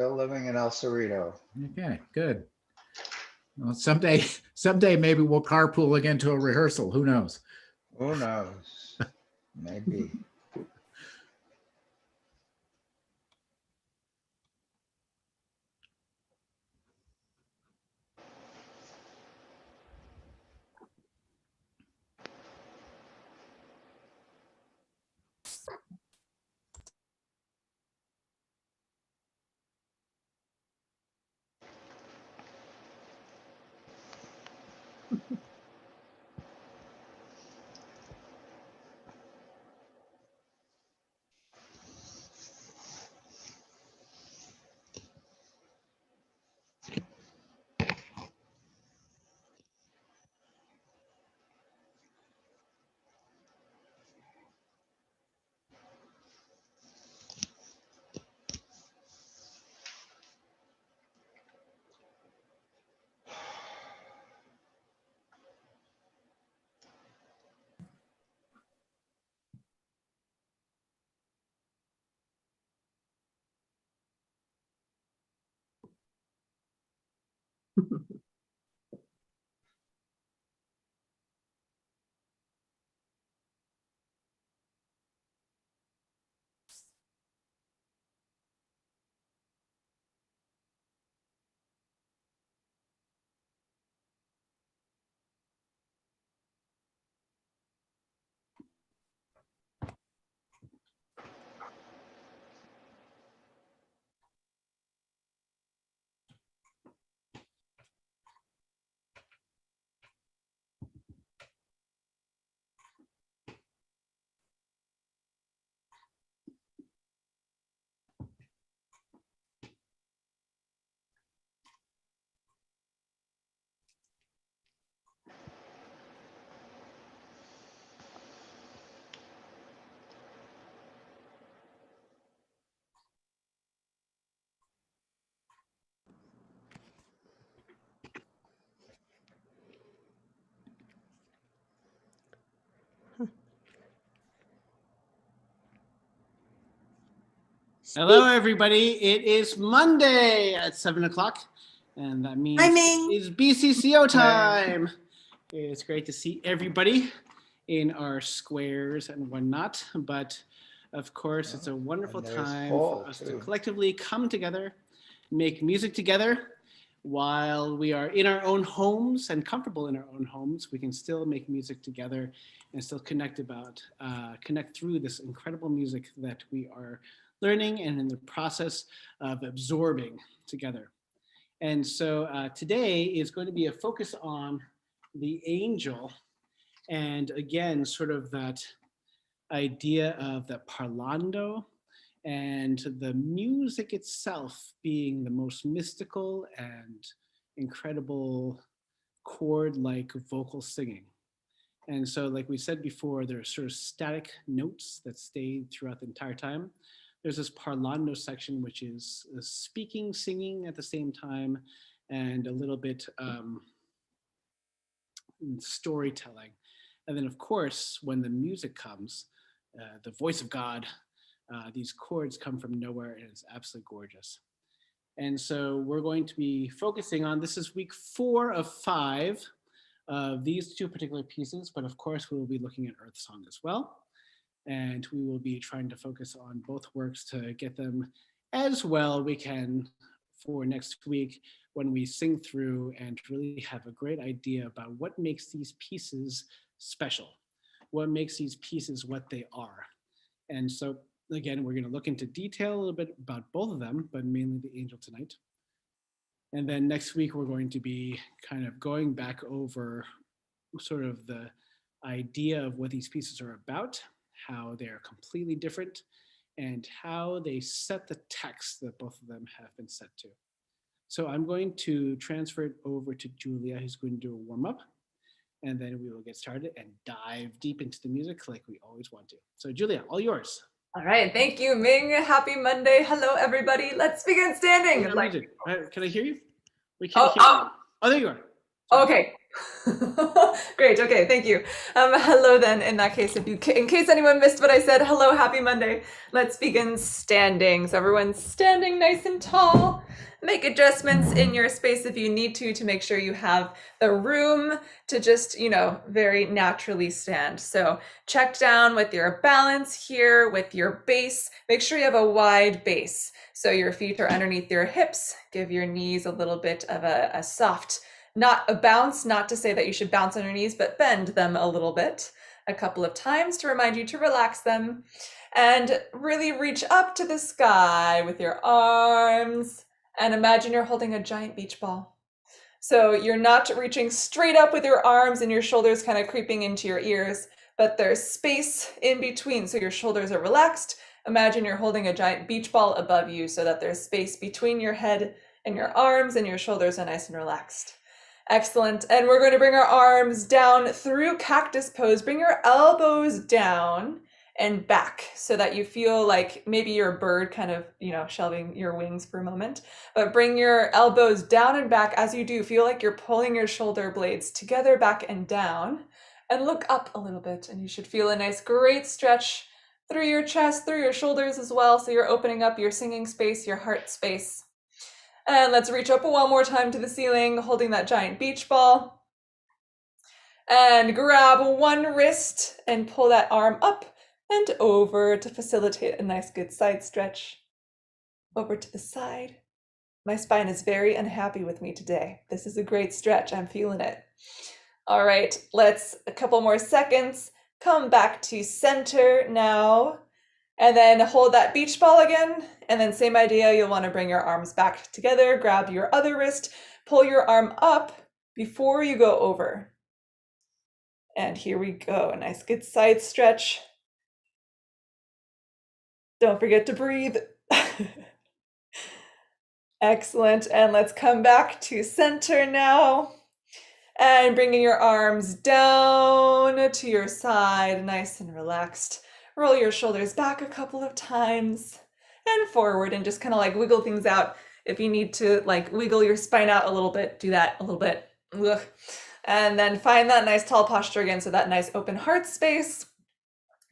Still living in El Cerrito. Okay, good. Well, someday maybe we'll carpool again to a rehearsal. Who knows? Who knows? Maybe. Hello, everybody. It is Monday at 7 o'clock, and that means it is BCCO time. It's great to see everybody in our squares and whatnot, but of course, it's a wonderful time for us to collectively come together, make music together. While we are in our own homes and comfortable in our own homes, we can still make music together and still connect through this incredible music that we are learning and in the process of absorbing together. And so today is going to be a focus on the angel, and again, sort of that idea of the parlando and the music itself being the most mystical and incredible chord-like vocal singing. And so, like we said before, there are sort of static notes that stay throughout the entire time. There's this parlando section, which is speaking, singing at the same time, and a little bit storytelling. And then, of course, when the music comes, the voice of God, these chords come from nowhere, and it's absolutely gorgeous. And so we're going to be focusing on, this is week 4 of 5 of these 2 particular pieces, but of course we will be looking at Earth Song as well. And we will be trying to focus on both works to get them as well we can for next week when we sing through and really have a great idea about what makes these pieces special, what makes these pieces what they are. And so again, we're going to look into detail a little bit about both of them, but mainly the angel tonight. And then next week, we're going to be kind of going back over sort of the idea of what these pieces are about, how they're completely different, and how they set the text that both of them have been set to. So I'm going to transfer it over to Julia, who's going to do a warm-up, and then we will get started and dive deep into the music like we always want to. So Julia, all yours. All right, thank you, Ming. Happy Monday. Hello, everybody. Let's begin standing. Can I hear you? We can't hear you. Oh, there you are. Sorry. Okay, Great. Okay. Thank you. Hello then. In that case, in case anyone missed what I said, hello, happy Monday. Let's begin standing. So everyone's standing nice and tall. Make adjustments in your space if you need to make sure you have the room to just, very naturally stand. So check down with your balance here, with your base. Make sure you have a wide base. So your feet are underneath your hips. Give your knees a little bit of a soft, not a bounce, not to say that you should bounce on your knees, but bend them a little bit, a couple of times to remind you to relax them. And really reach up to the sky with your arms. And imagine you're holding a giant beach ball. So you're not reaching straight up with your arms and your shoulders kind of creeping into your ears, but there's space in between. So your shoulders are relaxed. Imagine you're holding a giant beach ball above you so that there's space between your head and your arms, and your shoulders are nice and relaxed. Excellent. And we're going to bring our arms down through cactus pose. Bring your elbows down and back so that you feel like maybe you're a bird kind of, shelving your wings for a moment. But bring your elbows down and back. As you do, feel like you're pulling your shoulder blades together, back and down. And look up a little bit. And you should feel a nice, great stretch through your chest, through your shoulders as well. So you're opening up your singing space, your heart space. And let's reach up one more time to the ceiling, holding that giant beach ball. And grab one wrist and pull that arm up and over to facilitate a nice good side stretch. Over to the side. My spine is very unhappy with me today. This is a great stretch. I'm feeling it. All right, let's a couple more seconds. Come back to center now. And then hold that beach ball again. And then same idea, you'll want to bring your arms back together, grab your other wrist, pull your arm up before you go over. And here we go, a nice good side stretch. Don't forget to breathe. Excellent, and let's come back to center now. And bringing your arms down to your side, nice and relaxed. Roll your shoulders back a couple of times and forward, and just kind of like wiggle things out. If you need to like wiggle your spine out a little bit, do that a little bit. Ugh. And then find that nice tall posture again. So that nice open heart space.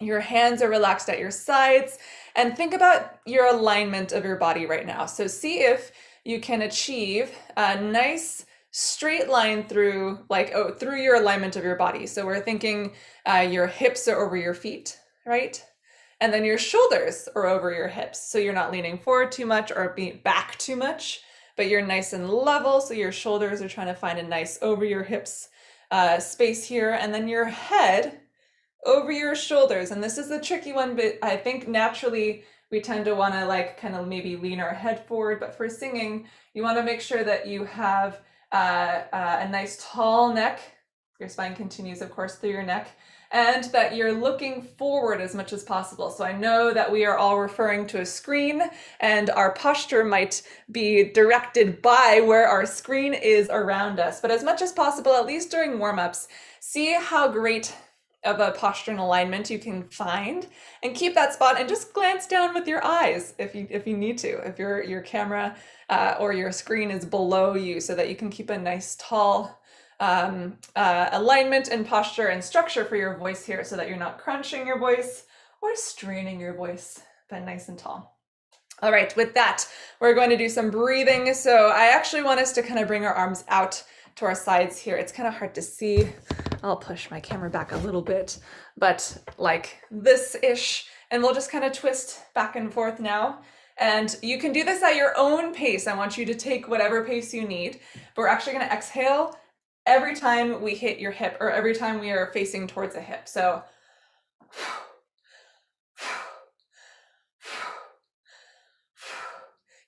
Your hands are relaxed at your sides, and think about your alignment of your body right now. So see if you can achieve a nice straight line through your alignment of your body. So we're thinking your hips are over your feet, right? And then your shoulders are over your hips. So you're not leaning forward too much or back too much, but you're nice and level. So your shoulders are trying to find a nice over your hips space here. And then your head over your shoulders. And this is the tricky one, but I think naturally we tend to want to like kind of maybe lean our head forward. But for singing, you want to make sure that you have a nice tall neck. Your spine continues, of course, through your neck, and that you're looking forward as much as possible. So I know that we are all referring to a screen, and our posture might be directed by where our screen is around us. But as much as possible, at least during warm-ups, see how great of a posture and alignment you can find, and keep that spot and just glance down with your eyes if you need to, if your camera or your screen is below you, so that you can keep a nice tall alignment and posture and structure for your voice here, so that you're not crunching your voice or straining your voice, but nice and tall. All right, with that, we're going to do some breathing. So I actually want us to kind of bring our arms out to our sides here. It's kind of hard to see. I'll push my camera back a little bit, but like this-ish, and we'll just kind of twist back and forth now. And you can do this at your own pace. I want you to take whatever pace you need, but we're actually going to exhale every time we hit your hip, or every time we are facing towards a hip. So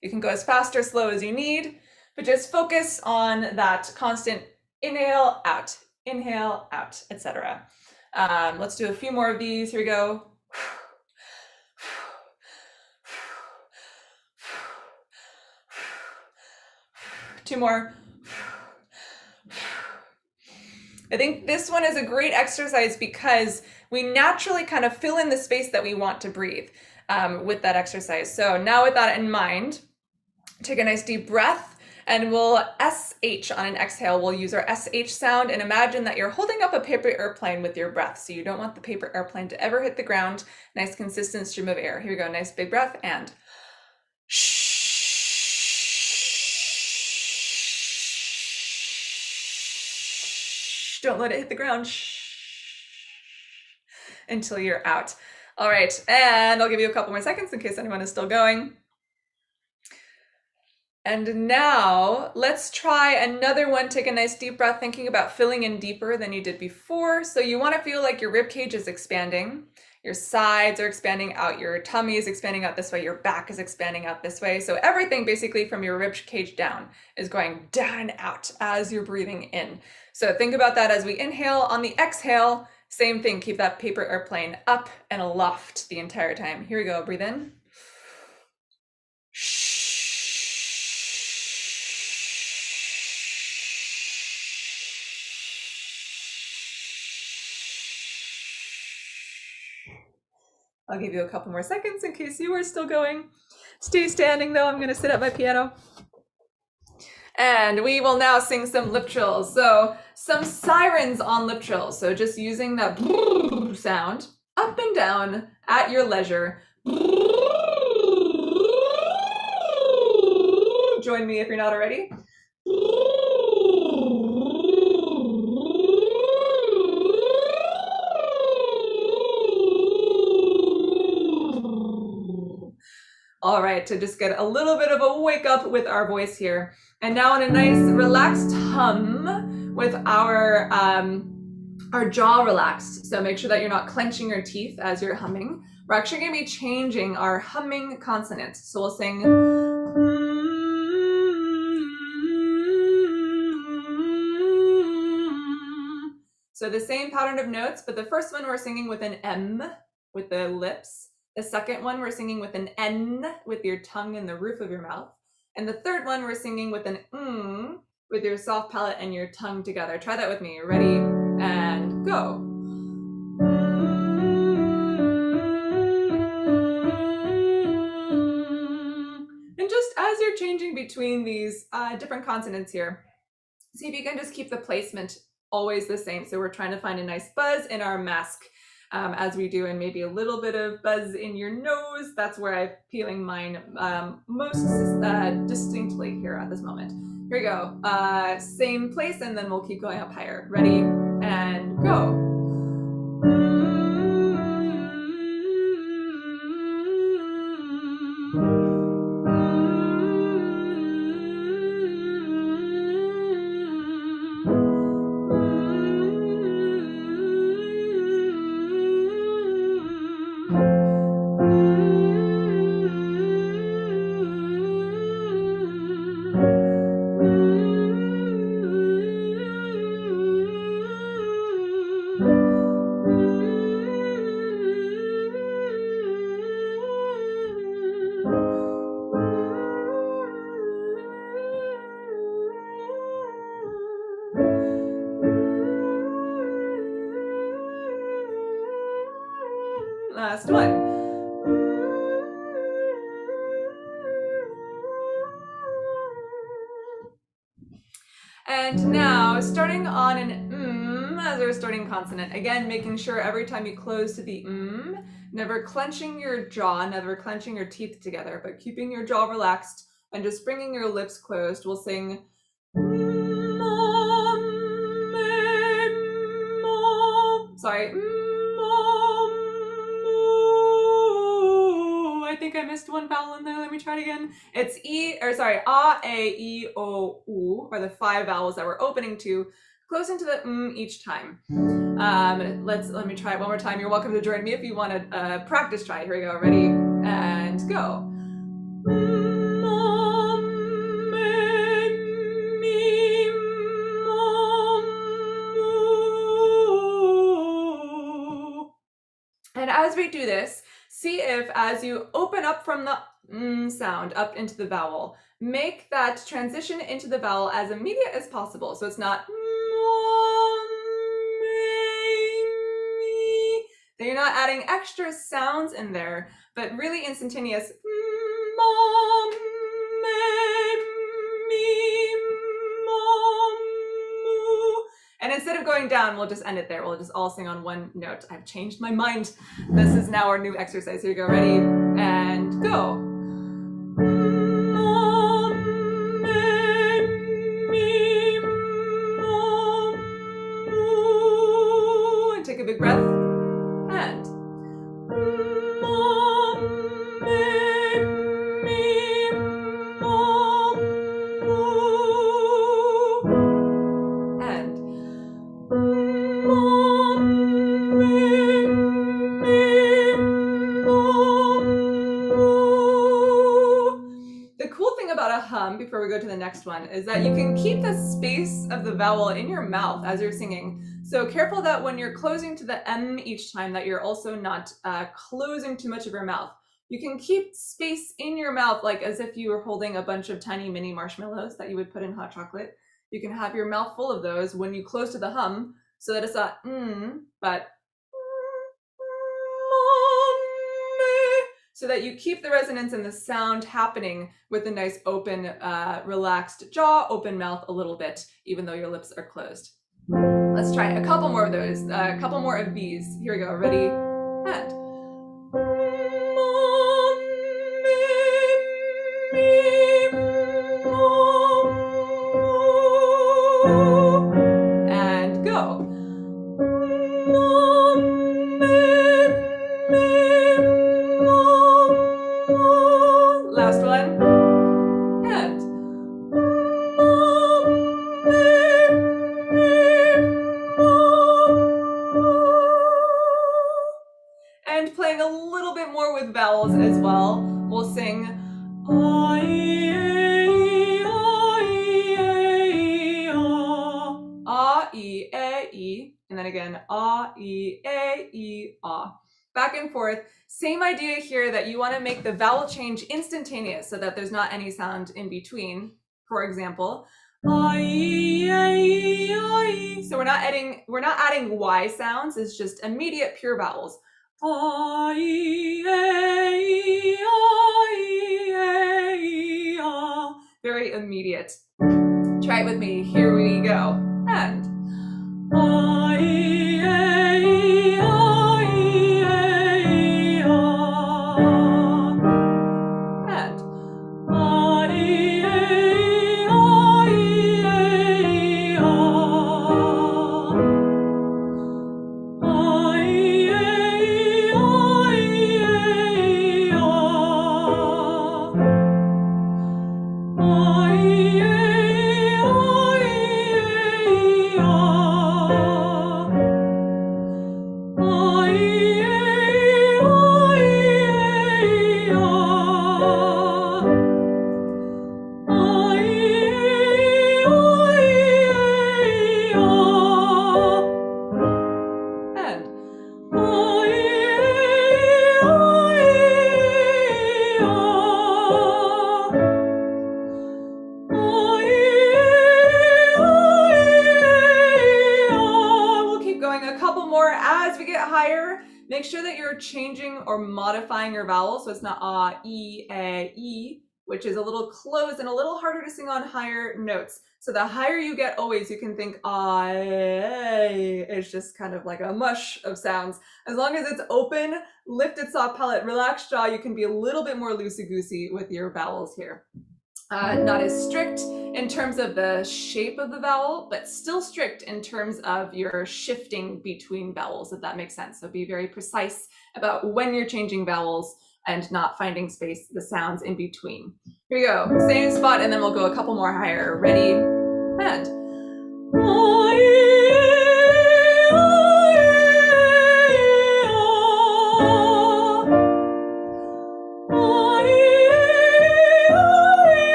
you can go as fast or slow as you need, but just focus on that constant inhale, out, etc. Let's do a few more of these. Here we go. Two more. I think this one is a great exercise because we naturally kind of fill in the space that we want to breathe with that exercise. So now with that in mind, take a nice deep breath and we'll SH on an exhale. We'll use our SH sound, and imagine that you're holding up a paper airplane with your breath. So you don't want the paper airplane to ever hit the ground. Nice consistent stream of air. Here we go. Nice big breath and don't let it hit the ground until you're out. All right, and I'll give you a couple more seconds in case anyone is still going. And now let's try another one. Take a nice deep breath, thinking about filling in deeper than you did before. So you want to feel like your rib cage is expanding. Your sides are expanding out, your tummy is expanding out this way, your back is expanding out this way. So everything basically from your rib cage down is going down and out as you're breathing in. So think about that as we inhale. On the exhale, same thing, keep that paper airplane up and aloft the entire time. Here we go, breathe in. I'll give you a couple more seconds in case you are still going. Stay standing though, I'm gonna sit at my piano. And we will now sing some lip trills. So some sirens on lip trills. So just using that sound up and down at your leisure. Join me if you're not already. All right, to just get a little bit of a wake up with our voice here. And now in a nice relaxed hum with our jaw relaxed. So make sure that you're not clenching your teeth as you're humming. We're actually gonna be changing our humming consonants. So we'll sing. So the same pattern of notes, but the first one we're singing with an M with the lips. The second one we're singing with an N with your tongue and the roof of your mouth. And the third one we're singing with an with your soft palate and your tongue together. Try that with me. Ready? And go. And just as you're changing between these different consonants here, see if you can just keep the placement always the same. So we're trying to find a nice buzz in our mask. As we do, and maybe a little bit of buzz in your nose. That's where I'm feeling mine most distinctly here at this moment. Here we go. Same place, and then we'll keep going up higher. Ready? And go. Last one. And now starting on an as our starting consonant. Again, making sure every time you close to the never clenching your jaw, never clenching your teeth together, but keeping your jaw relaxed and just bringing your lips closed. We'll sing. Sorry. I think I missed one vowel in there. Let me try it again. It's A, E, O, U are the 5 vowels that we're opening to. Close into the each time. Let me try it one more time. You're welcome to join me if you want to practice try. Here we go. Ready? And go. And as we do this, see if as you open up from the sound up into the vowel, make that transition into the vowel as immediate as possible. So it's not that you're not adding extra sounds in there, but really instantaneous of going down, we'll just end it there. We'll just all sing on one note. I've changed my mind. This is now our new exercise. Here you go. Ready? And go. And take a big breath. And the cool thing about a hum, before we go to the next one, is that you can keep the space of the vowel in your mouth as you're singing. So careful that when you're closing to the M each time, that you're also not closing too much of your mouth. You can keep space in your mouth, like as if you were holding a bunch of tiny mini marshmallows that you would put in hot chocolate. You can have your mouth full of those when you close to the hum, so that it's not but so that you keep the resonance and the sound happening with a nice open, relaxed jaw, open mouth a little bit, even though your lips are closed. Let's try a couple more of those, a couple more of these. Here we go, ready, and go. Last one. And playing a little bit more with vowels as well. We'll sing I, E, A, E, and then again A, E, A, E, A. Back and forth. Same idea here, that you want to make the vowel change instantaneous so that there's not any sound in between. For example, I, so we're not adding Y sounds. It's just immediate pure vowels. Very immediate. Try it with me. Here we go. And make sure that you're changing or modifying your vowels, so it's not A, E, A, E, which is a little closed and a little harder to sing on higher notes. So the higher you get, always you can think I, it's just kind of like a mush of sounds. As long as it's open, lifted soft palate, relaxed jaw, you can be a little bit more loosey-goosey with your vowels here. Not as strict in terms of the shape of the vowel, but still strict in terms of your shifting between vowels, if that makes sense. So be very precise about when you're changing vowels and not finding space, the sounds in between. Here we go, same spot, and then we'll go a couple more higher. Ready, and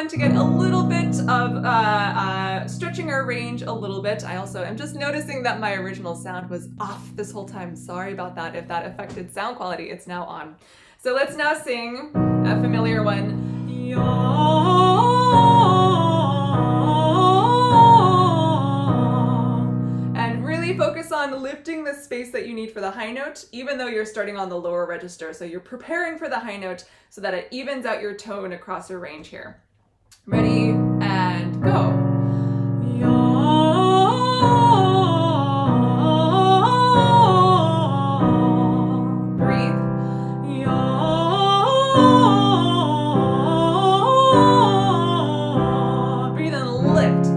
to get a little bit of stretching our range a little bit. I also am just noticing that my original sound was off this whole time. Sorry about that. If that affected sound quality, it's now on. So let's now sing a familiar one. on lifting the space that you need for the high note, even though you're starting on the lower register. So you're preparing for the high note so that it evens out your tone across your range here. Ready, and go. Breathe. Breathe and lift.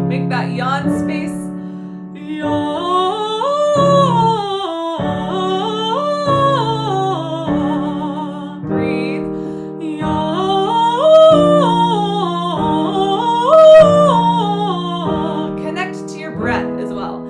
Make that yawn space. Breathe. Connect to your breath as well.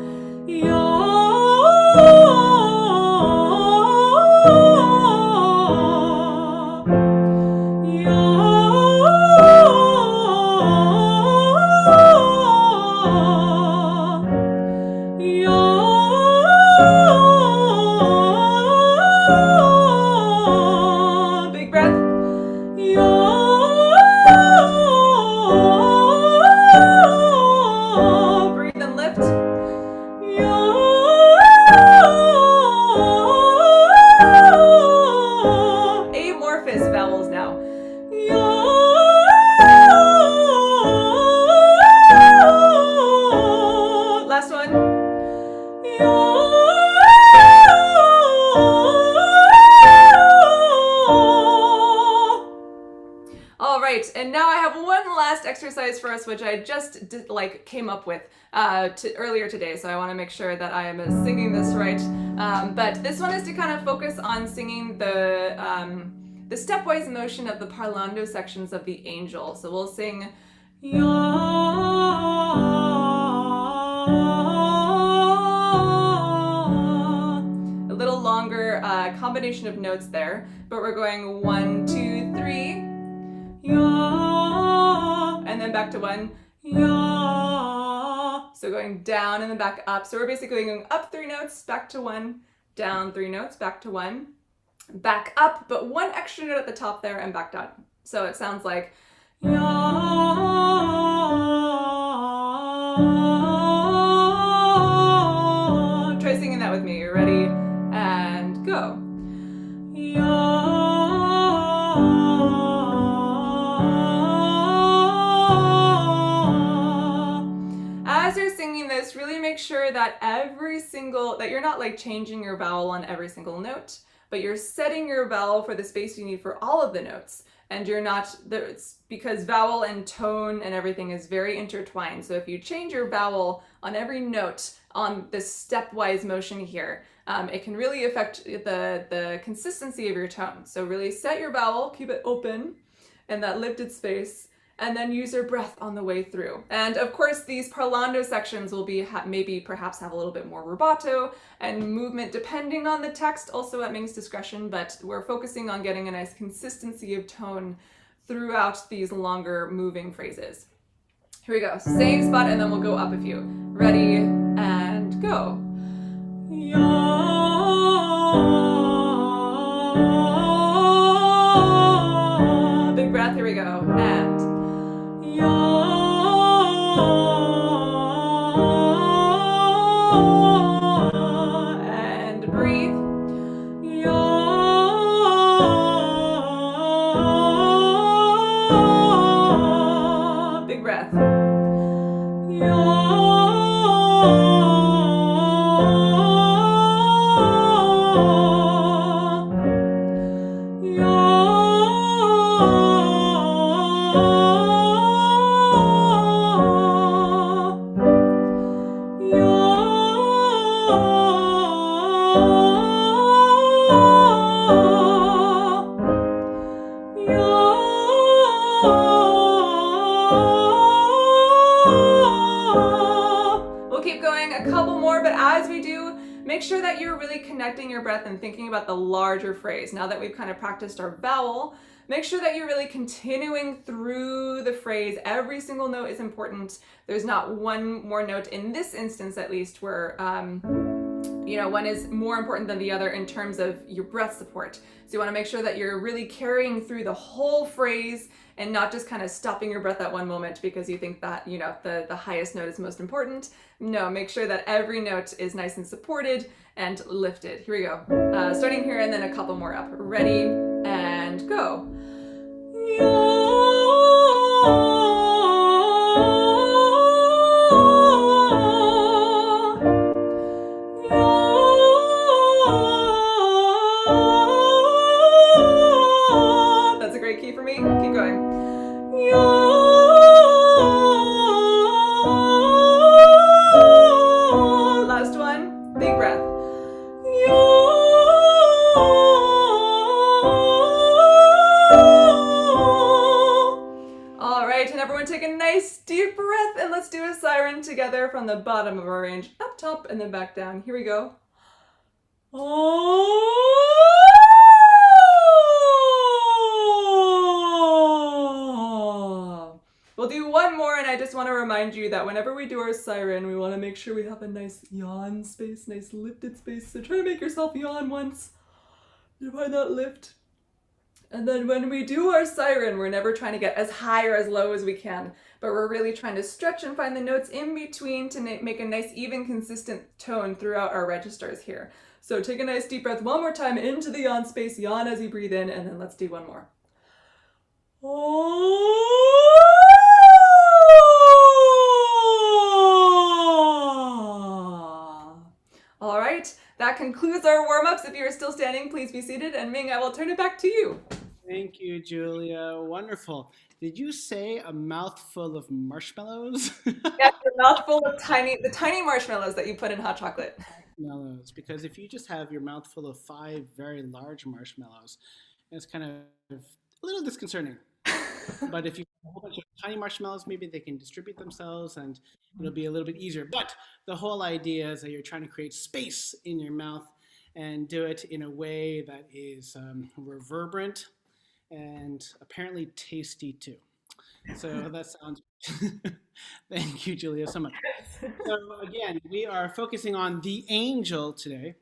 Big breath. Breathe and lift. Amorphous vowels now. Last one. All right, and now I have one last exercise for us, which I just came up with earlier today, so I want to make sure that I am singing this right. But this one is to kind of focus on singing the stepwise motion of the parlando sections of the angel. So we'll sing a little longer combination of notes there, but we're going 1, 2, 3. And then back to 1. So going down and then back up. So we're basically going up 3 notes, back to 1, down 3 notes, back to 1, back up, but 1 extra note at the top there and back down. So it sounds like try singing that with me. You're ready, and go. As you're singing this, really make sure that that you're not like changing your vowel on every single note, but you're setting your vowel for the space you need for all of the notes. And you're not, because vowel and tone and everything is very intertwined. So if you change your vowel on every note on this stepwise motion here, it can really affect the consistency of your tone. So really set your vowel, keep it open in that lifted space, and then use your breath on the way through. And of course, these parlando sections will be perhaps have a little bit more rubato and movement depending on the text, also at Ming's discretion, but we're focusing on getting a nice consistency of tone throughout these longer moving phrases. Here we go, same spot, and then we'll go up a few. Ready, and go. Big breath, here we go, and breathe. Big breath. We'll keep going a couple more, but as we do, make sure that you're really connecting your breath and thinking about the larger phrase. Now that we've kind of practiced our vowel, make sure that you're really continuing through the phrase. Every single note is important. There's not one more note in this instance, at least, where one is more important than the other in terms of your breath support. So you want to make sure that you're really carrying through the whole phrase and not just kind of stopping your breath at one moment because you think that, the highest note is most important. No, make sure that every note is nice and supported and lifted. Here we go. Starting here and then a couple more up. Ready and go. That's a great key for me. Keep going. Last one. Big breath. All right, and everyone take a nice deep breath and let's do a siren together from the bottom of our range up top and then back down. Here we go. We'll do one more, and I just want to remind you that whenever we do our siren, we want to make sure we have a nice yawn space, nice lifted space. So try to make yourself yawn once. You find that lift. And then when we do our siren, we're never trying to get as high or as low as we can, but we're really trying to stretch and find the notes in between to make a nice, even, consistent tone throughout our registers here. So take a nice deep breath one more time into the yawn space, yawn as you breathe in, and then let's do one more. All right, that concludes our warm-ups. If you're still standing, please be seated. And Ming, I will turn it back to you. Thank you, Julia. Wonderful. Did you say a mouthful of marshmallows? Yes, a mouthful of the tiny marshmallows that you put in hot chocolate. Marshmallows, because if you just have your mouthful of 5 very large marshmallows, it's kind of a little disconcerting. But if you have a whole bunch of tiny marshmallows, maybe they can distribute themselves and it'll be a little bit easier. But the whole idea is that you're trying to create space in your mouth and do it in a way that is reverberant and apparently tasty too. So that sounds, thank you, Julia, so much. So again, we are focusing on the angel today.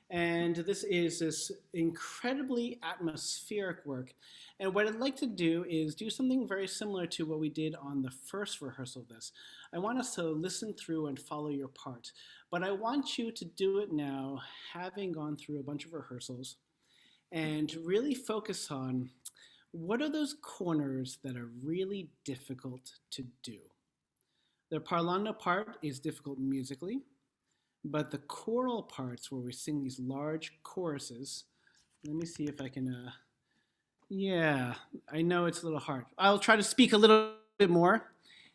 And this is this incredibly atmospheric work. And what I'd like to do is do something very similar to what we did on the first rehearsal of this. I want us to listen through and follow your part. But I want you to do it now, having gone through a bunch of rehearsals, and really focus on what are those corners that are really difficult to do. The parlando part is difficult musically. But the choral parts where we sing these large choruses, let me see if I can, yeah, I know it's a little hard. I'll try to speak a little bit more,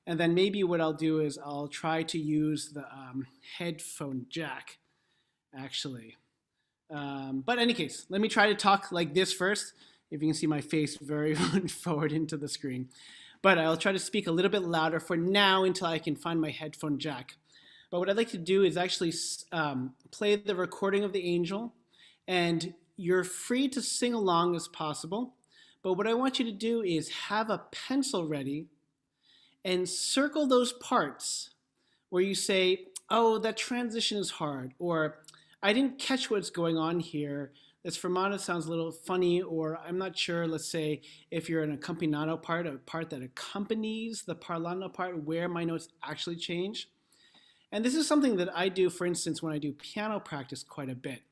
and then maybe what I'll do is I'll try to use the headphone jack, actually. But in any case, let me try to talk like this first, if you can see my face very forward into the screen. But I'll try to speak a little bit louder for now until I can find my headphone jack. But what I'd like to do is actually play the recording of the angel, and you're free to sing along as possible. But what I want you to do is have a pencil ready and circle those parts where you say, oh, that transition is hard, or I didn't catch what's going on here. This fermata sounds a little funny, or I'm not sure, let's say, if you're an accompagnato part, a part that accompanies the parlando part, where my notes actually change. And this is something that I do, for instance, when I do piano practice quite a bit.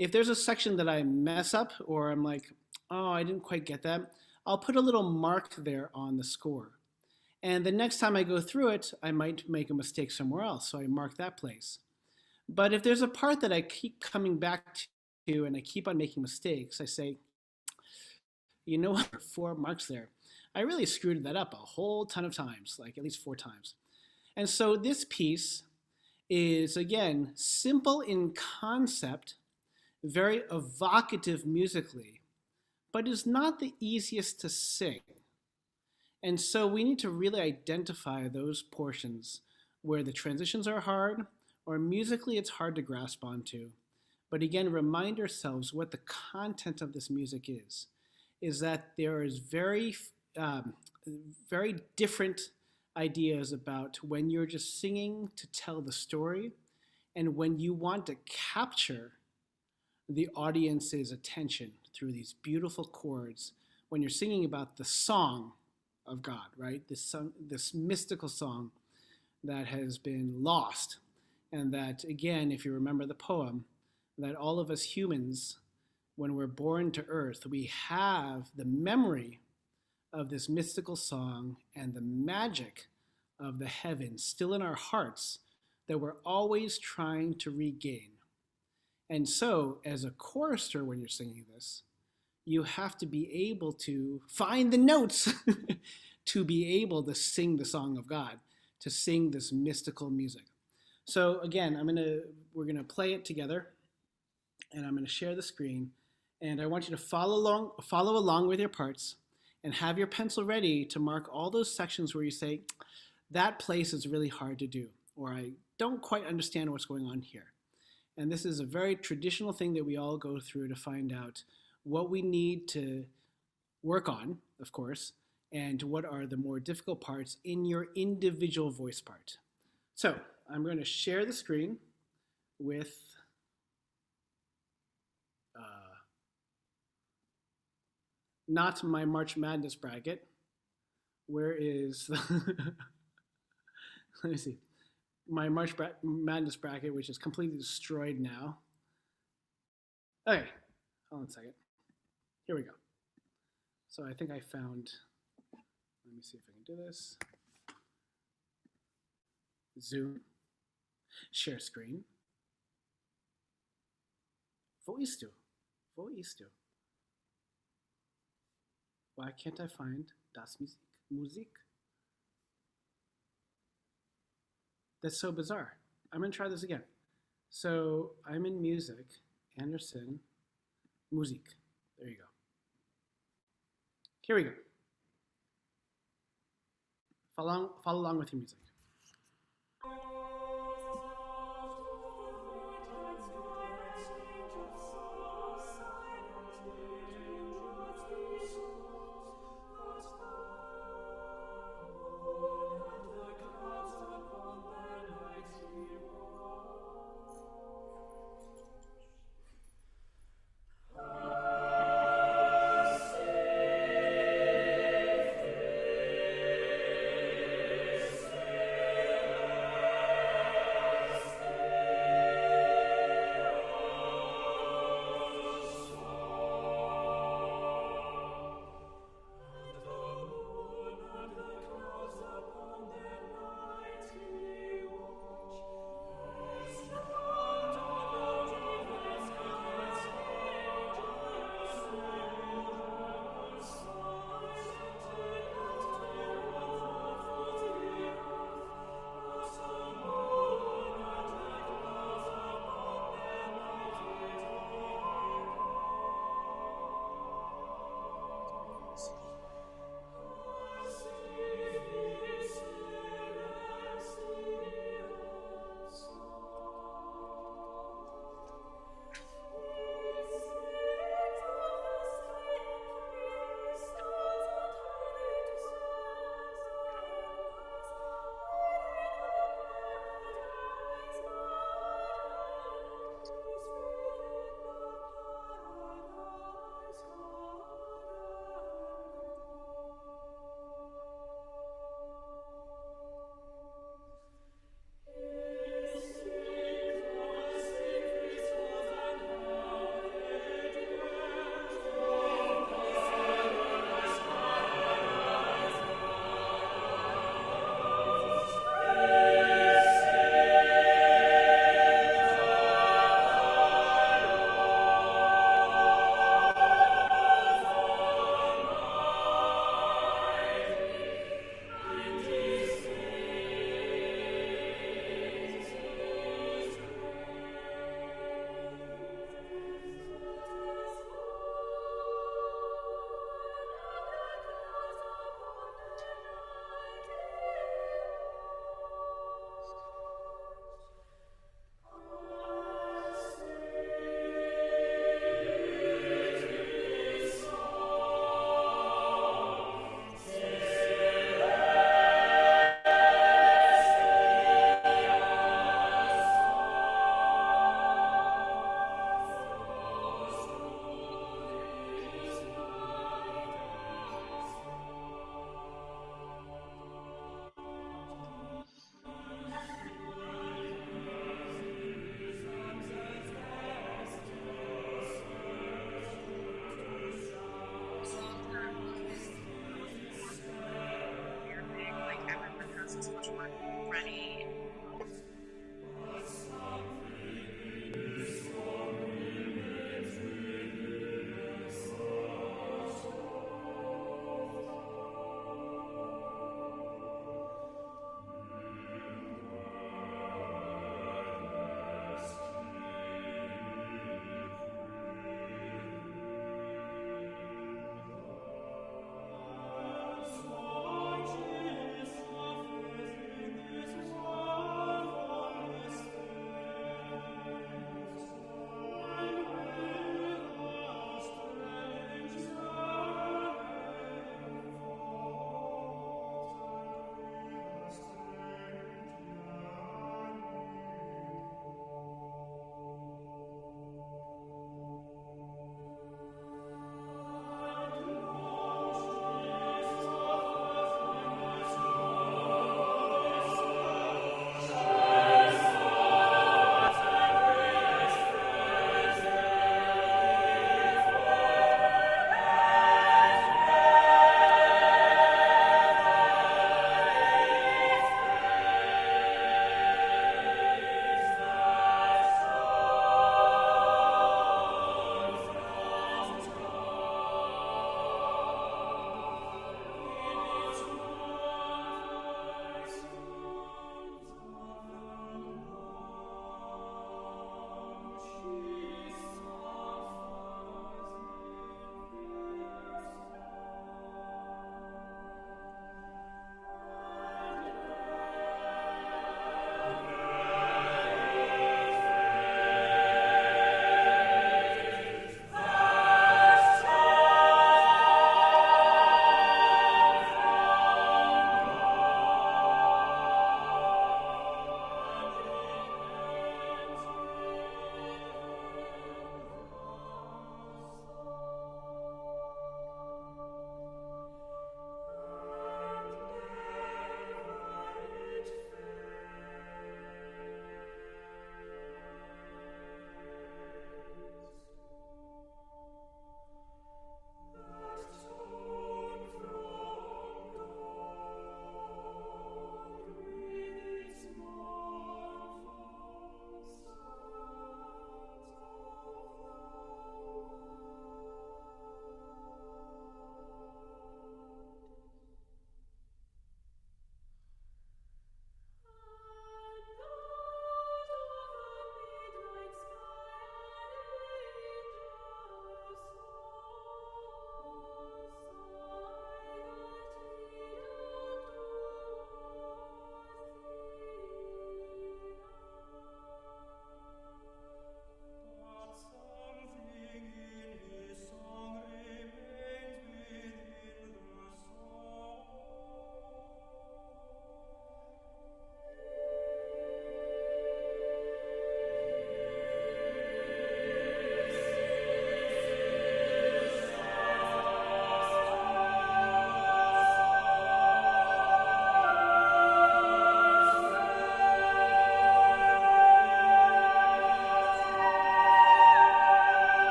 If there's a section that I mess up or I'm like, oh, I didn't quite get that, I'll put a little mark there on the score. And the next time I go through it, I might make a mistake somewhere else, so I mark that place. But if there's a part that I keep coming back to and I keep on making mistakes, I say, you know what, 4 marks there. I really screwed that up a whole ton of times, like at least 4 times. And so this piece is, again, simple in concept, very evocative musically, but is not the easiest to sing. And so we need to really identify those portions where the transitions are hard, or musically it's hard to grasp onto. But again, remind ourselves what the content of this music is that there is very different ideas about when you're just singing to tell the story And when you want to capture the audience's attention through these beautiful chords, when you're singing about the song of God, right? This mystical song that has been lost. And that, again, if you remember the poem, that all of us humans, when we're born to earth, we have the memory of this mystical song and the magic of the heavens still in our hearts that we're always trying to regain. And so, as a chorister, when you're singing this, you have to be able to find the notes to be able to sing the song of God, to sing this mystical music. So again, we're gonna play it together, and I'm gonna share the screen, and I want you to follow along with your parts, and have your pencil ready to mark all those sections where you say, that place is really hard to do, or I don't quite understand what's going on here. And this is a very traditional thing that we all go through to find out what we need to work on, of course, and what are the more difficult parts in your individual voice part. So I'm going to share the screen with not my March Madness bracket. Where is, let me see, my March Madness bracket, which is completely destroyed now. Okay, hold on a second. Here we go. So I think I found, let me see if I can do this. Zoom, share screen. Wo ist du? Why can't I find das Musik? That's so bizarre. I'm gonna try this again. So I'm in music, Anderson, Musik. There you go. Here we go. Follow along with your music.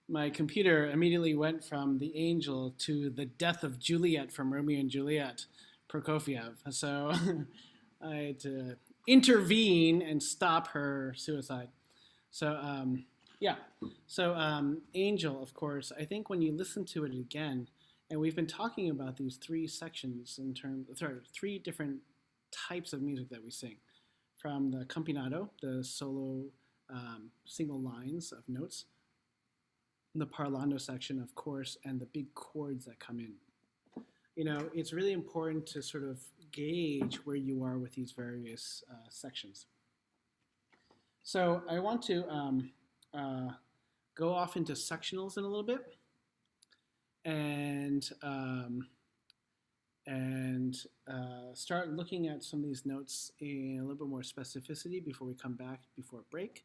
my computer immediately went from the angel to the death of Juliet from Romeo and Juliet, Prokofiev. So I had to intervene and stop her suicide. So yeah, so Angel, of course, I think when you listen to it again, and we've been talking about these three sections in terms, sorry, three different types of music that we sing, from the campinato, the solo single lines of notes, the parlando section, of course, and the big chords that come in. You know, it's really important to sort of gauge where you are with these various sections. So I want to go off into sectionals in a little bit, and start looking at some of these notes in a little bit more specificity before we come back before break,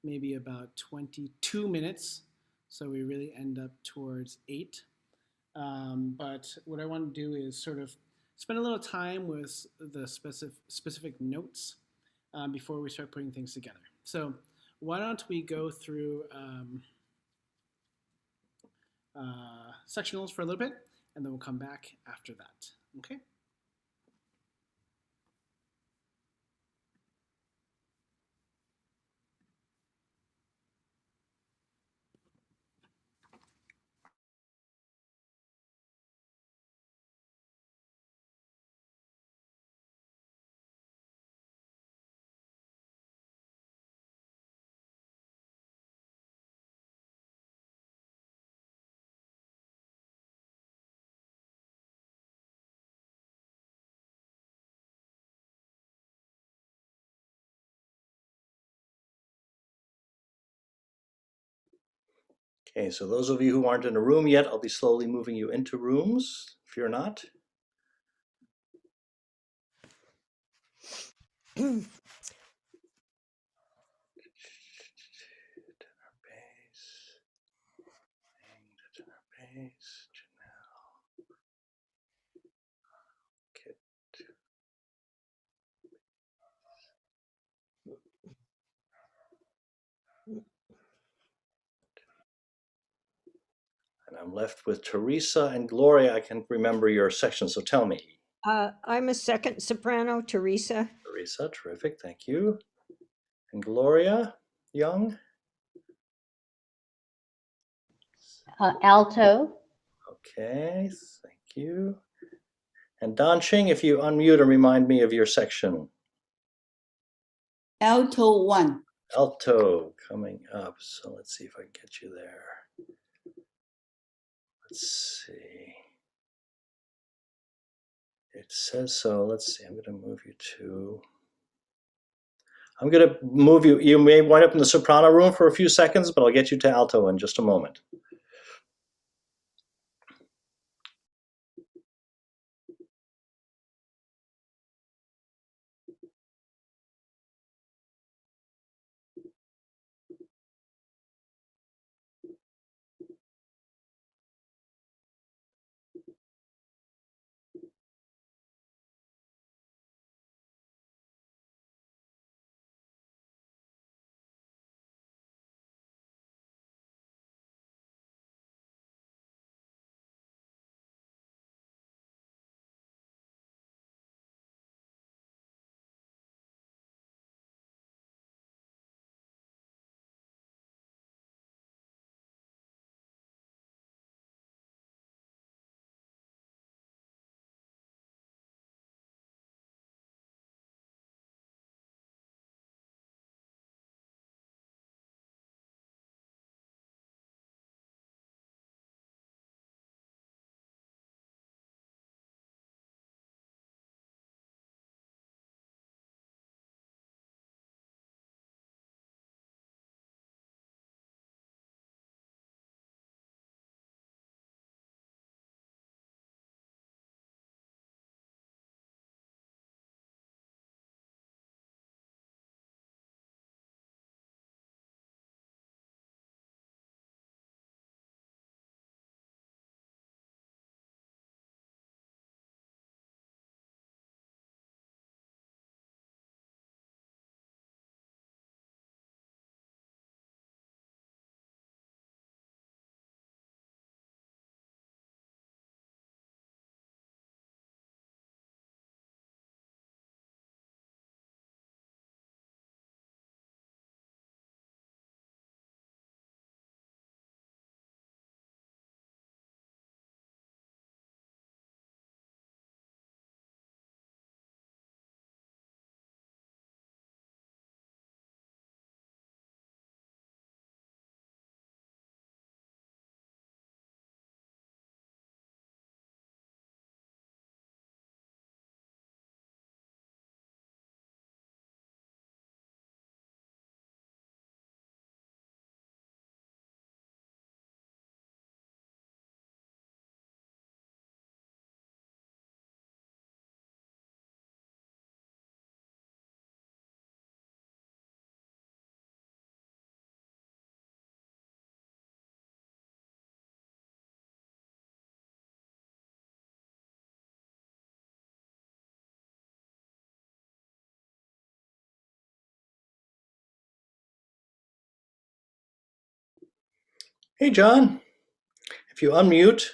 maybe about 22 minutes. So we really end up towards 8. But what I want to do is sort of spend a little time with the specific notes before we start putting things together. So why don't we go through sectionals for a little bit, and then we'll come back after that, okay? Okay, so those of you who aren't in a room yet, I'll be slowly moving you into rooms, if you're not. Tenor bass, tenor bass, Janelle, Kit. And I'm left with Teresa and Gloria. I can remember your section, so tell me. I'm a second soprano, Teresa. Teresa, terrific, thank you. And Gloria Young? Alto. Okay, thank you. And Don Ching, if you unmute and remind me of your section. Alto 1. Alto coming up. So let's see if I can get you there. Let's see. It says so. Let's see. I'm going to move you to. I'm going to move you. You may wind up in the soprano room for a few seconds, but I'll get you to alto in just a moment. Hey, John. If you unmute,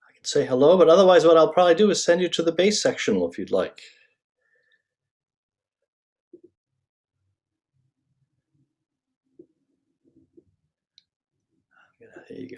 I can say hello, but otherwise what I'll probably do is send you to the bass sectional if you'd like. There you go.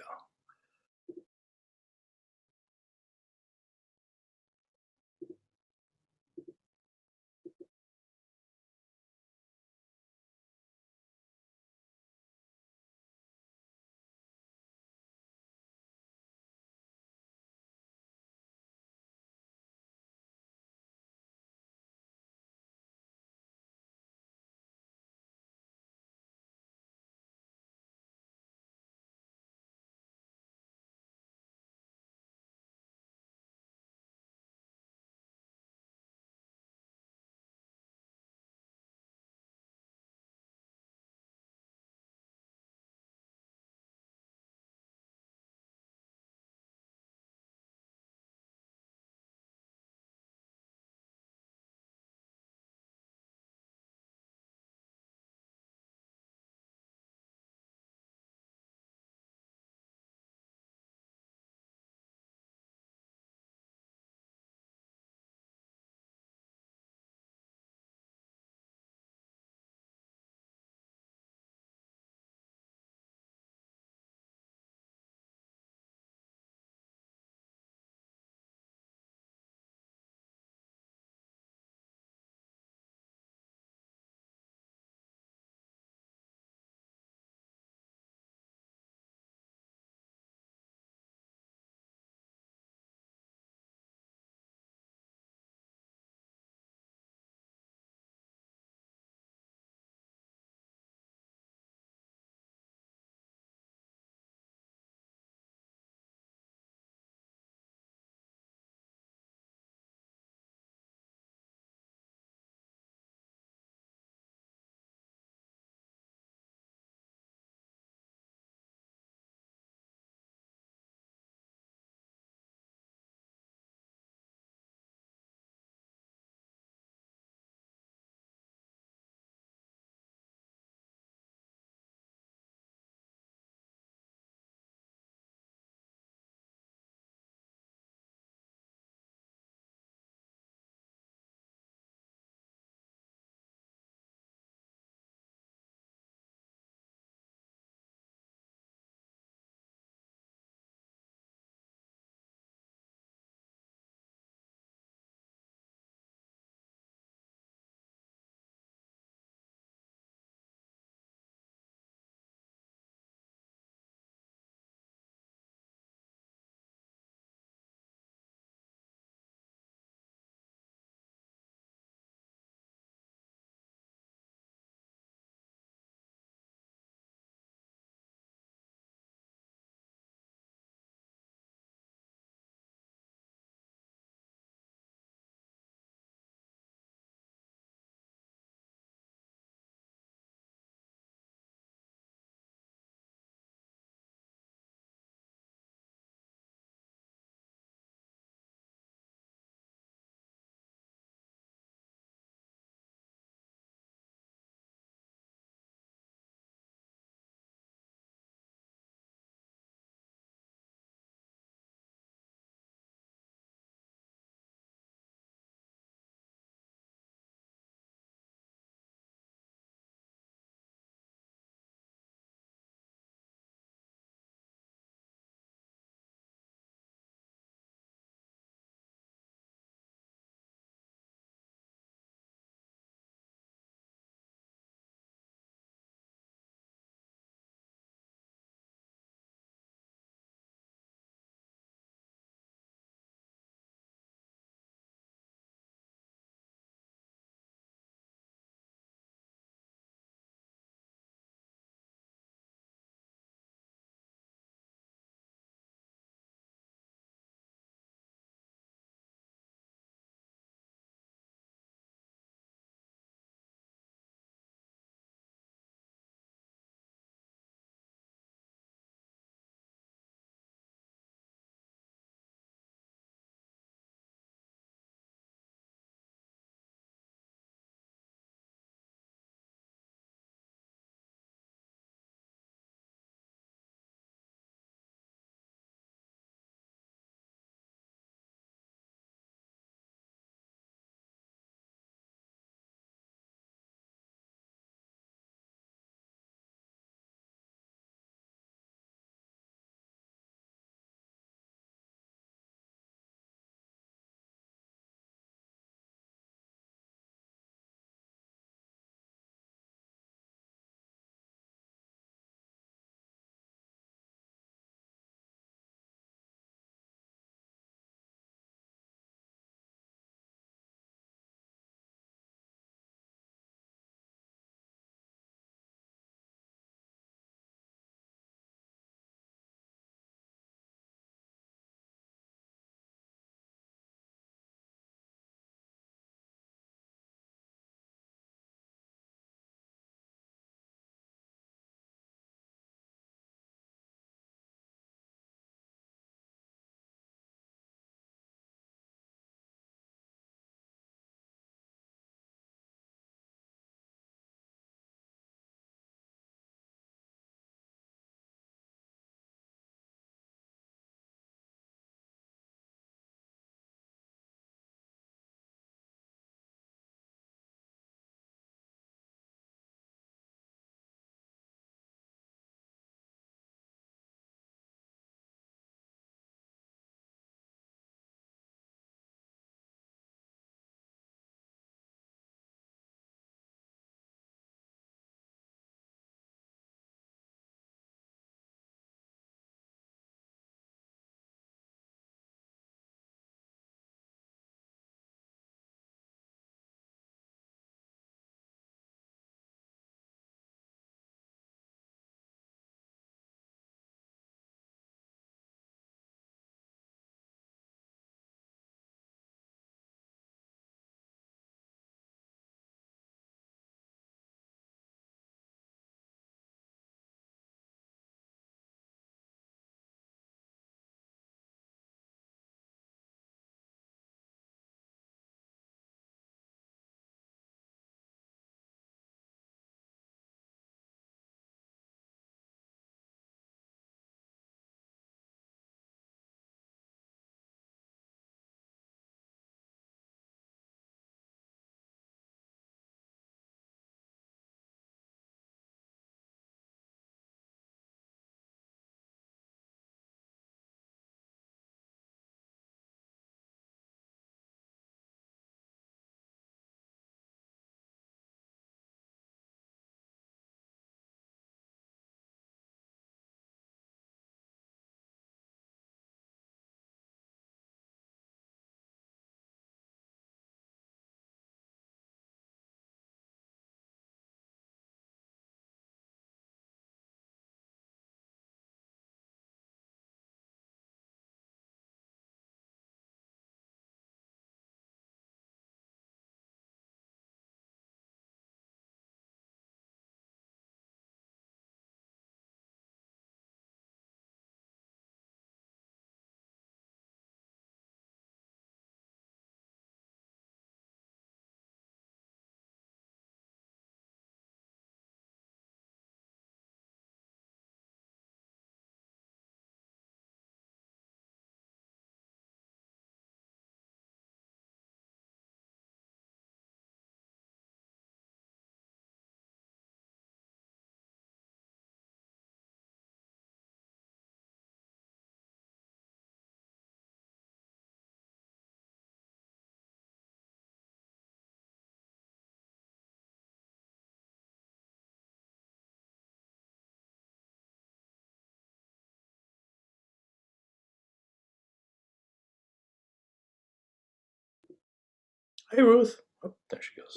Hey, Ruth. Oh, there she goes.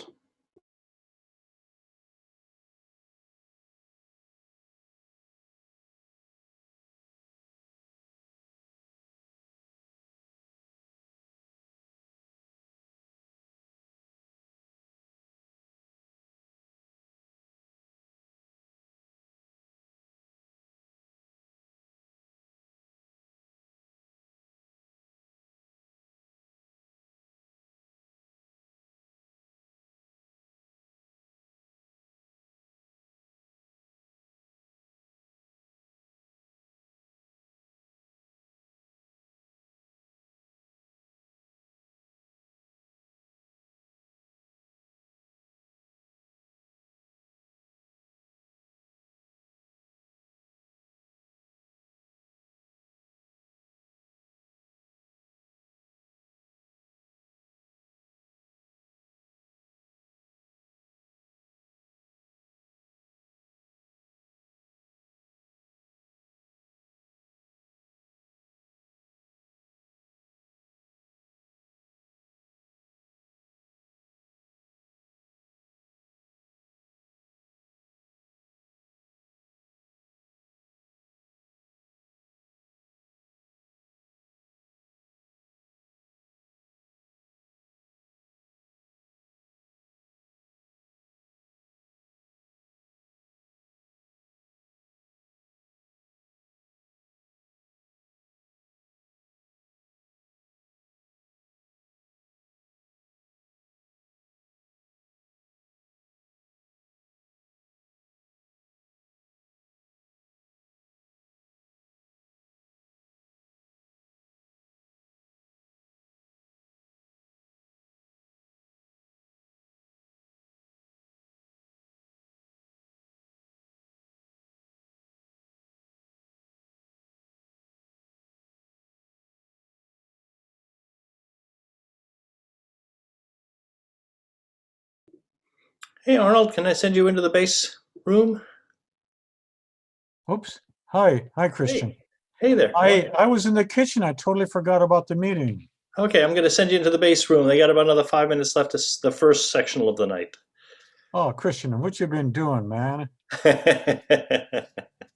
Hey, Arnold, can I send you into the bass room? Oops. Hi, Christian. Hey there. I was in the kitchen. I totally forgot about the meeting. Okay, I'm going to send you into the bass room. They got about another 5 minutes left. It's the first sectional of the night. Oh, Christian, what you been doing, man?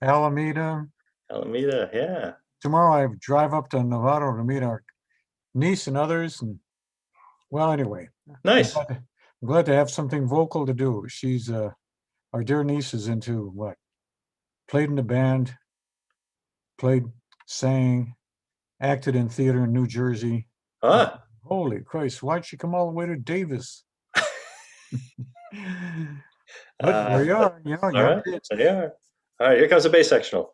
Alameda. Alameda, yeah. Tomorrow I drive up to Novato to meet our niece and others. And well, anyway, Nice. I'm glad to have something vocal to do. She's our dear niece is into what? Played in the band, played, sang, acted in theater in New Jersey. Ah, Holy Christ, why'd she come all the way to Davis? But there you are, all young right. kids. There you are. All right, here comes the bass sectional.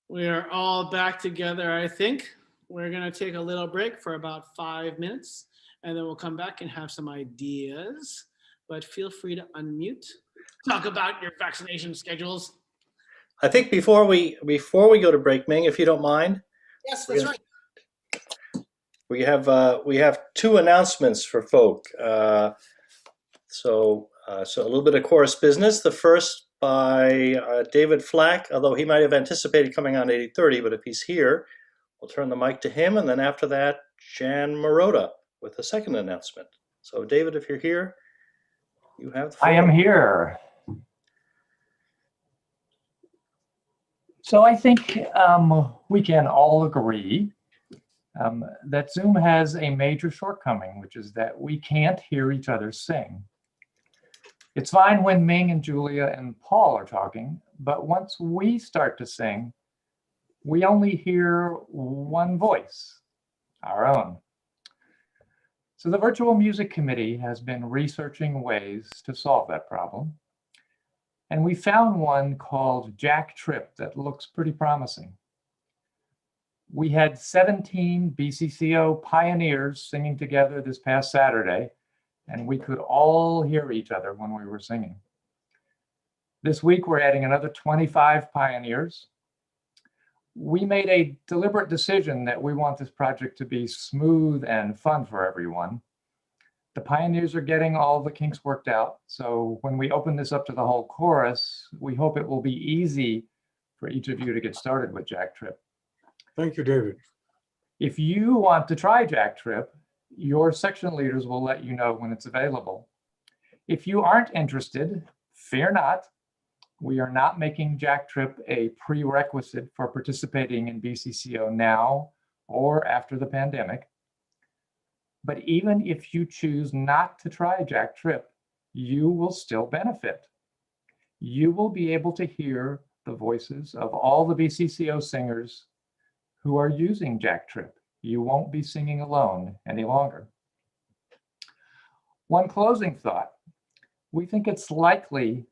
We are all back together, I think. We're going to take a little break for about 5 minutes, and then we'll come back and have some ideas. But feel free to unmute. Talk about your vaccination schedules. I think before we go to break, Ming, if you don't mind, Yes, that's right. we have two announcements for folk. So a little bit of chorus business. The first by David Flack, although he might have anticipated coming on 8030, but if he's here, we'll turn the mic to him. And then after that, Jan Marotta with the second announcement. So David, if you're here, you have the floor. I am here. So I think we can all agree that Zoom has a major shortcoming, which is that we can't hear each other sing. It's fine when Ming and Julia and Paul are talking, but once we start to sing, we only hear one voice, our own. So the Virtual Music Committee has been researching ways to solve that problem. And we found one called Jack Trip that looks pretty promising. We had 17 BCCO pioneers singing together this past Saturday, and we could all hear each other when we were singing. This week, we're adding another 25 pioneers. We made a deliberate decision that we want this project to be smooth and fun for everyone. The pioneers are getting all the kinks worked out. So when we open this up to the whole chorus, we hope it will be easy for each of you to get started with Jack Trip. Thank you, David. If you want to try Jack Trip, your section leaders will let you know when it's available. If you aren't interested, fear not. We are not making Jack Trip a prerequisite for participating in BCCO now or after the pandemic. But even if you choose not to try Jack Trip, you will still benefit. You will be able to hear the voices of all the BCCO singers who are using Jack Trip. You won't be singing alone any longer. One closing thought. We think it's likely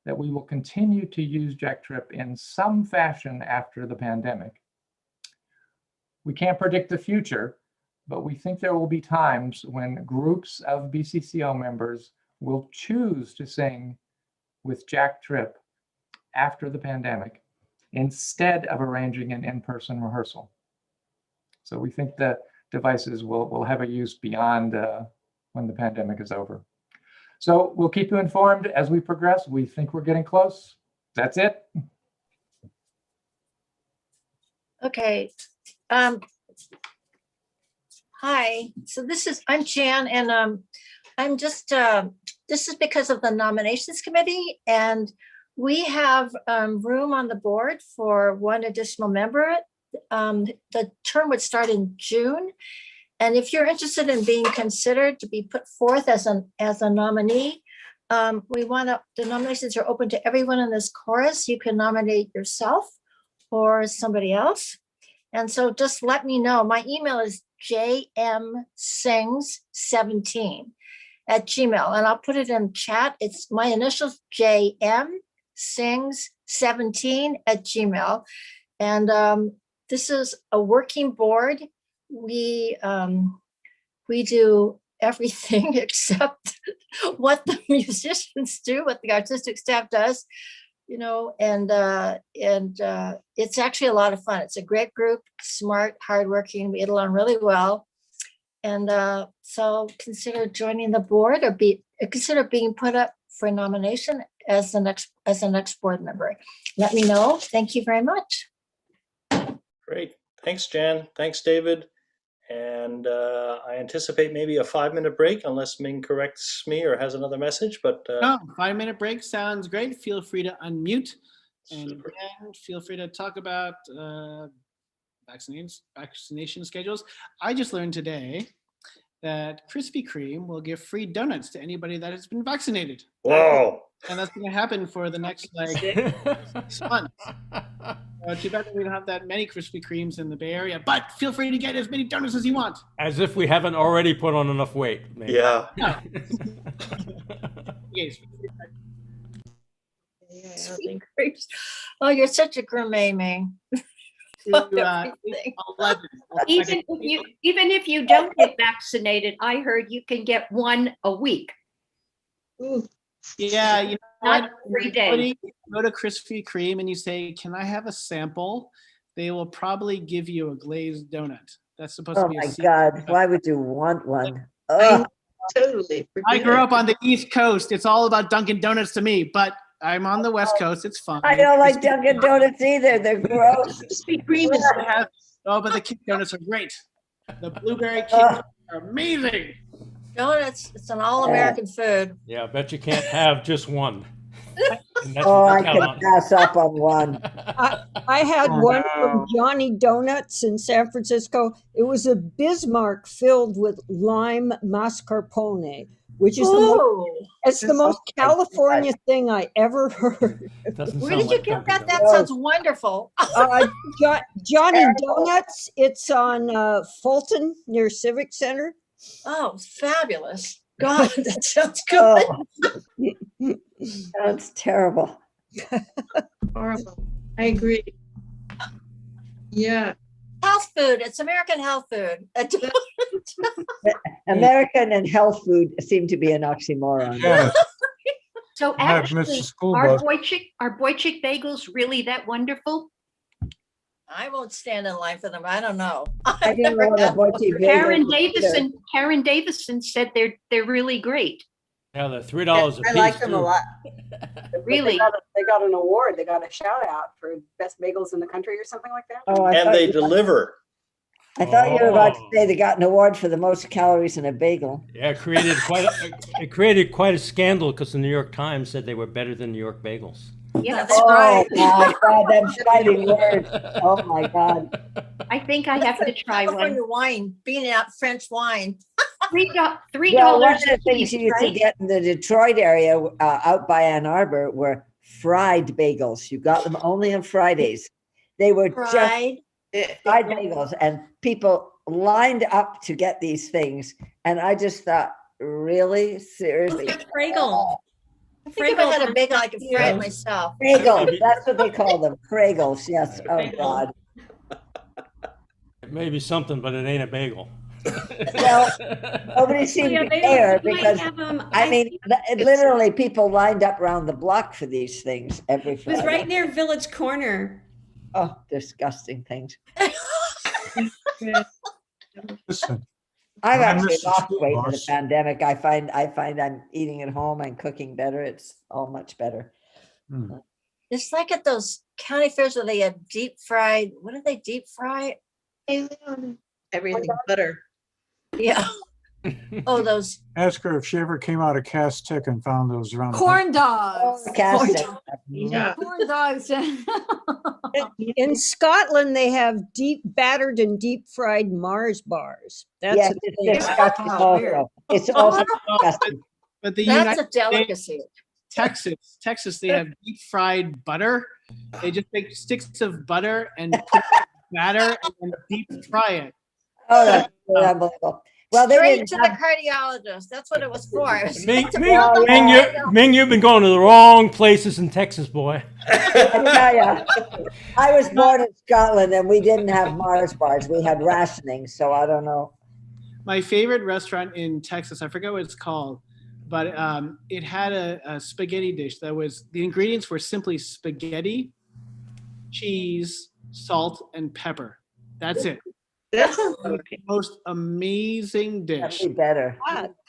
that we will continue to use Jack Trip in some fashion after the pandemic. We can't predict the future, but we think there will be times when groups of BCCO members will choose to sing with Jack Trip after the pandemic instead of arranging an in-person rehearsal. So we think that devices will have a use beyond when the pandemic is over. So we'll keep you informed as we progress. We think we're getting close. That's it. Okay. Hi. So I'm Jan, and I'm just this is because of the nominations committee, and we have room on the board for one additional member. The term would start in June. And if you're interested in being considered to be put forth as a nominee, the nominations are open to everyone in this chorus. You can nominate yourself or somebody else. And so just let me know. My email is jmsings17@gmail, and I'll put it in chat. It's my initials, jmsings17@gmail. And this is a working board. We do everything except what the musicians do, what the artistic staff does, and it's actually a lot of fun. It's a great group, smart, hardworking. We get along really well. And so consider joining the board, or consider being put up for nomination as the next board member. Let me know. Thank you very much. Great. Thanks, Jan. Thanks, David. And I anticipate maybe a 5-minute break unless Ming corrects me or has another message. But No, 5-minute break sounds great. Feel free to unmute. And super. again, feel free to talk about vaccination schedules. I just learned today that Krispy Kreme will give free donuts to anybody that has been vaccinated. Whoa. And that's going to happen for the next 6 months. Too bad that we don't have that many Krispy Kremes in the Bay Area, but feel free to get as many donuts as you want. As if we haven't already put on enough weight. Maybe. Yeah. Yes. Sweet grapes. Oh, you're such a gourmet, Ming. Everything. 11. Even if you don't get vaccinated, I heard you can get one a week. Yeah, you know Not what? every When day. you go to Krispy Kreme and you say, "Can I have a sample?" They will probably give you a glazed donut. That's supposed Oh to be a my secret. God, why would you want one? I Ugh. totally. I grew up on the East Coast. It's all about Dunkin' Donuts to me, but I'm on the West Coast. It's fine. I don't like Krispy Dunkin' Donuts either. They're gross. Krispy Kreme is but the cake donuts are great. The blueberry cakes Ugh. are amazing. Donuts, it's an all-American food. Yeah, I bet you can't have just one. And that's Oh, what I you count can on. pass up on one. I had Oh, one no. from Johnny Donuts in San Francisco. It was a Bismarck filled with lime mascarpone, which is the most California thing I ever heard. Doesn't Where sound did you like get Dunkin' that? That Donuts. sounds wonderful. Johnny Donuts. It's on Fulton near Civic Center. Oh, fabulous. God, that sounds good. Oh, sounds terrible. Horrible. I agree. Yeah. Health food. It's American health food. American and health food seem to be an oxymoron. Yeah, So I've missed actually, the school are bus. Boychik bagels really that wonderful? I won't stand in line for them. I don't know. I didn't know the Boise Karen bagels. Karen Davison said they're really great. Yeah, they're $3 a piece. I like them a too. lot. Really? They got an award. They got a shout out for best bagels in the country or something like that. Oh, I And thought they you- deliver. I thought you were about to Oh. say they got an award for the most calories in a bagel. Yeah, it created quite a scandal because the New York Times said they were better than New York bagels. Yeah, That's Oh right. my God, them fighting words. Oh my God. I think I have to try California one. wine, bean out French wine. $3 Well, one $3 of the a things piece, you used to right? get in the Detroit area out by Ann Arbor were fried bagels. You got them only on Fridays. They were just Fried. fried bagels, and people lined up to get these things. And I just thought, really? Seriously? Fraggle. I think if I had a bagel, I could fry it myself. Bagel, that's what they call them. Fragles, yes. Oh, God. It may be something, but it ain't a bagel. Well, nobody seemed to care because, I mean, literally people lined up around the block for these things every It was Friday. right near Village Corner. Oh, disgusting things. Listen, I've I actually miss the lost school weight in the bus. pandemic. I find I'm eating at home and cooking better. It's all much better. hmm. It's like at those county fairs where they have deep fried, what do they deep fry? Everything butter. Yeah. Oh, those Ask her if she ever came out of Castec and found those around. the Corn dogs. Casting. Yeah. Corn dogs. In Scotland, they have battered and deep fried Mars bars. That's Yes, a it's thing. disgusting Oh, weird. also. It's also disgusting. But the That's United a delicacy. Texas, they have deep fried butter. They just make sticks of butter and put batter and then deep fry it. Oh, that's unbelievable. Well, they Straight didn't to the have, cardiologist. That's what it was for. It was Ming, to Ming, build the Ming, wall. Ming, you've been going to the wrong places in Texas, boy. I was born in Scotland and we didn't have Mars bars. We had rationing, so I don't know. My favorite restaurant in Texas, I forget what it's called, but it had a spaghetti dish that was, the ingredients were simply spaghetti, cheese, salt, and pepper. That's it. That's The most amazing dish. That'd be better.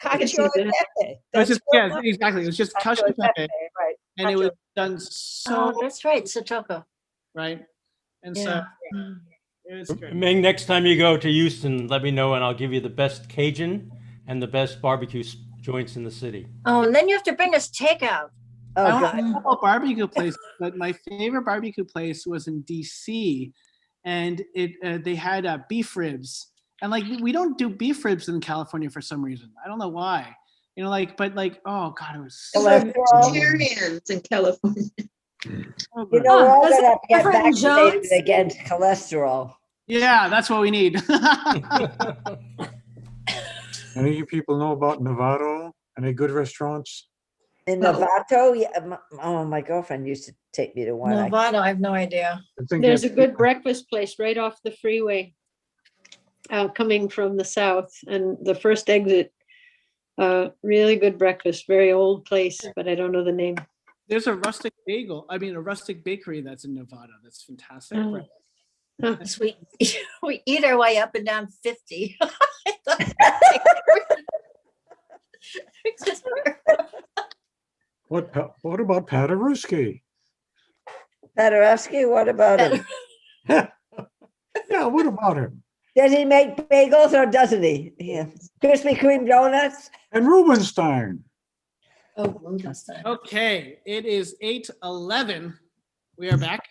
Cacio e pepe. It was That's just, what yeah, exactly. It was just cacio e pepe, right. and it was done so Oh, that's right. Satoko. right. And so Yeah. it was great. Ming, next time you go to Houston, let me know and I'll give you the best Cajun and the best barbecue joints in the city. Oh, and then you have to bring us takeout. Oh, I God. don't know about barbecue place, but my favorite barbecue place was in DC, and they had beef ribs, and like we don't do beef ribs in California for some reason. I don't know why. You know, oh God, it was so Vegetarians in California. good. You know, we're all Does gonna have to get Reverend vaccinated Jones- against cholesterol. Yeah, that's what we need. Any of you people know about Novato? Any good restaurants? In No. Novato, yeah, oh, my girlfriend used to take me to one. Novato, I have no idea. I think There's a that's- good breakfast place right off the freeway, coming from the south, and the first exit. Really good breakfast. Very old place, but I don't know the name. There's a rustic a rustic bakery that's in Nevada. That's fantastic. Oh. Right. So we eat our way up and down 50. What about Paderewski? Paderewski, what about him? Yeah, what about him? Does he make bagels or doesn't he? Yeah. Krispy Kreme donuts? And Rubenstein. Oh, Rubenstein. Okay, it is 8:11. We are back.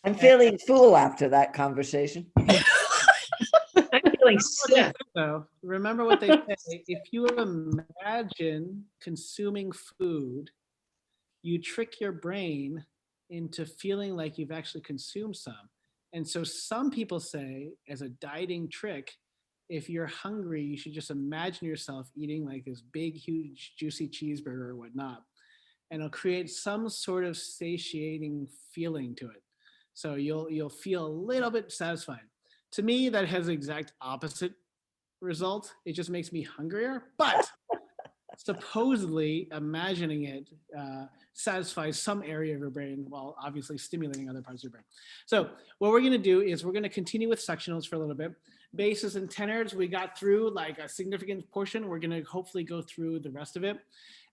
I'm feeling full after that conversation. I'm feeling sick. So remember what they say. If you imagine consuming food, you trick your brain into feeling like you've actually consumed some. And so some people say, as a dieting trick, if you're hungry, you should just imagine yourself eating like this big, huge, juicy cheeseburger or whatnot. And it'll create some sort of satiating feeling to it. So you'll feel a little bit satisfied. To me, that has the exact opposite result. It just makes me hungrier. But supposedly imagining it satisfies some area of your brain while obviously stimulating other parts of your brain. So what we're going to do is we're going to continue with sectionals for a little bit. Basses and tenors, we got through like a significant portion. We're going to hopefully go through the rest of it.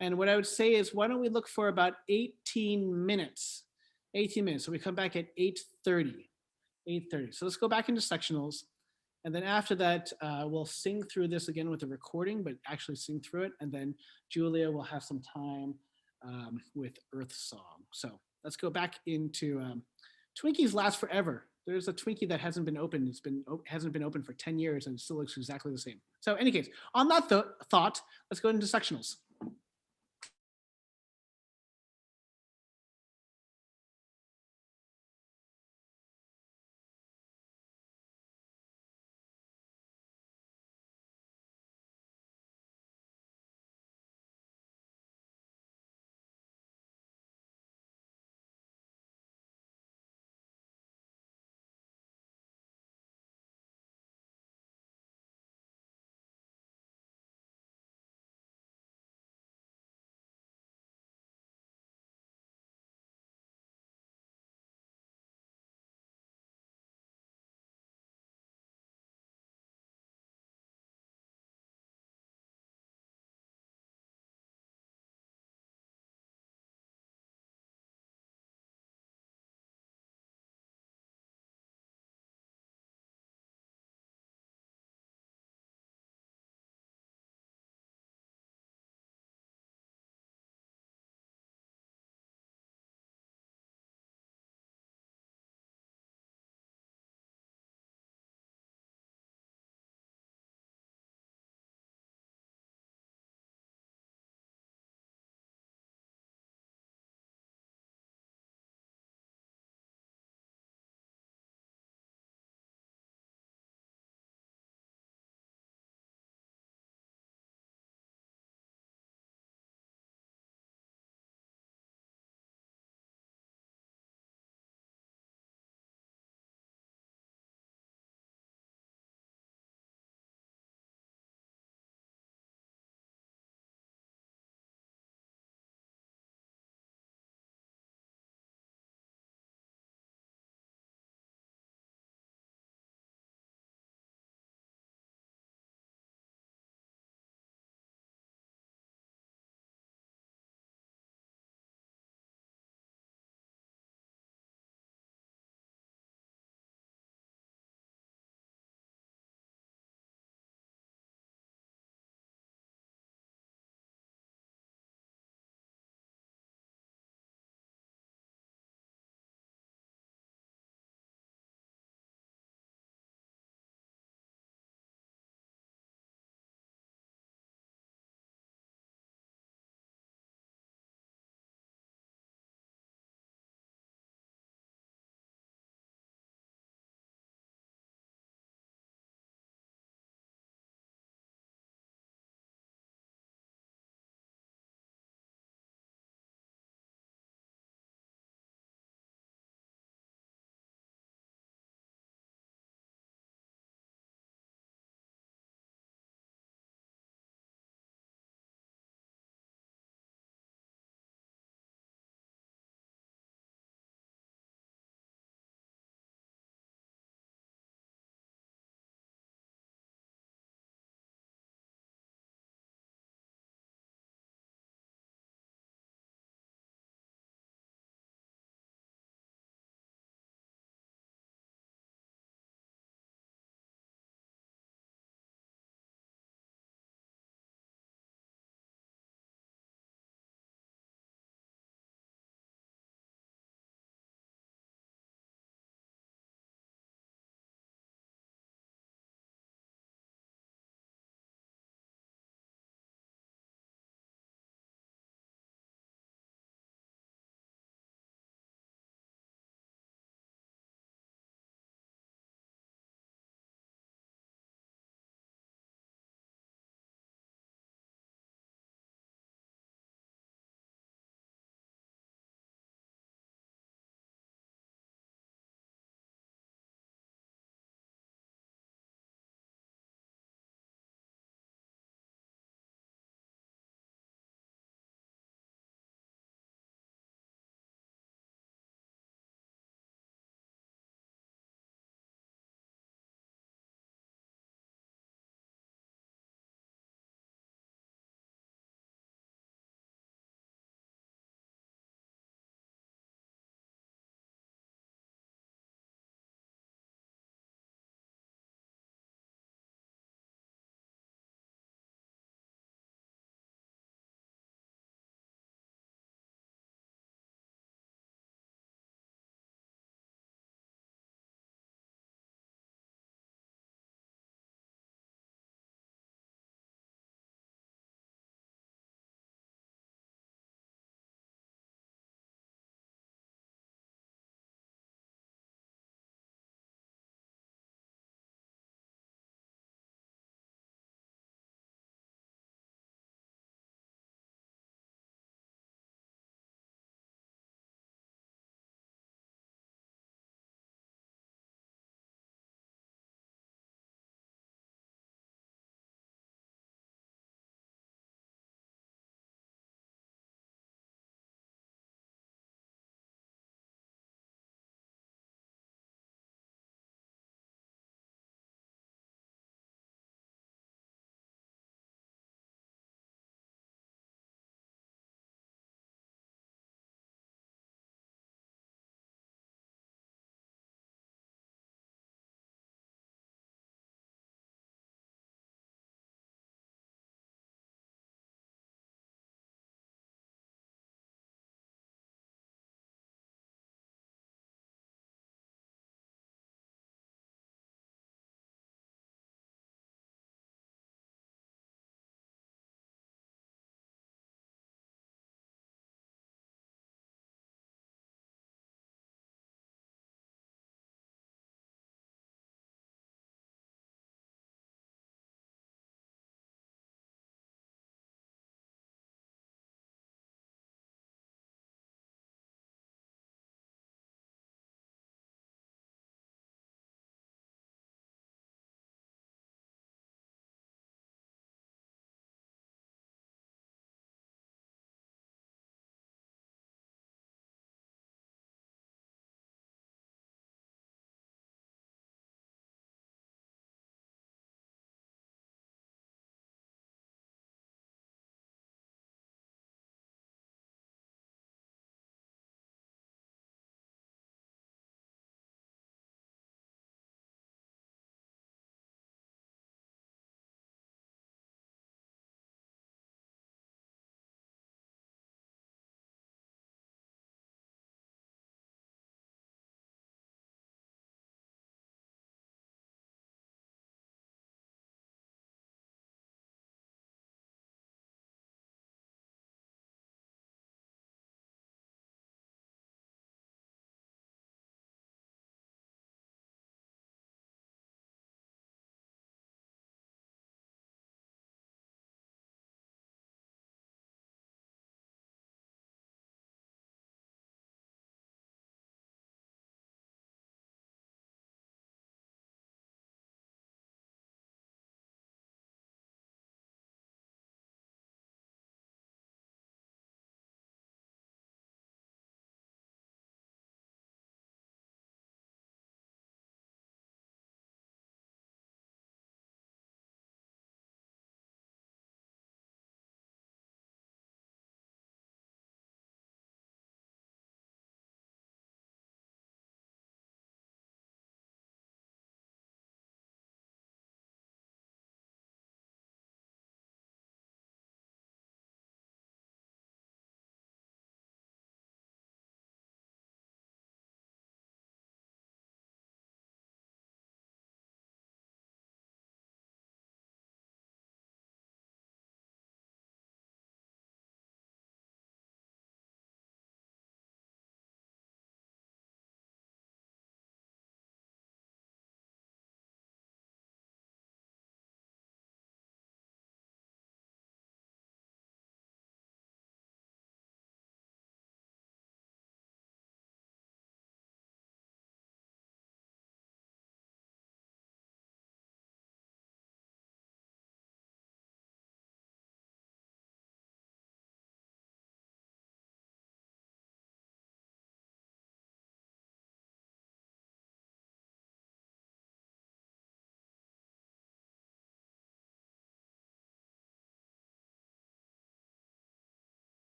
And what I would say is, why don't we look for about 18 minutes? 18 minutes. So we come back at 8:30. 8:30. So let's go back into sectionals. And then after that, we'll sing through this again with the recording, but actually sing through it. And then Julia will have some time with Earth Song. So let's go back into Twinkies Last Forever. There's a Twinkie that hasn't been opened. Hasn't been open for 10 years and it still looks exactly the same. So in any case, on that thought, let's go into sectionals.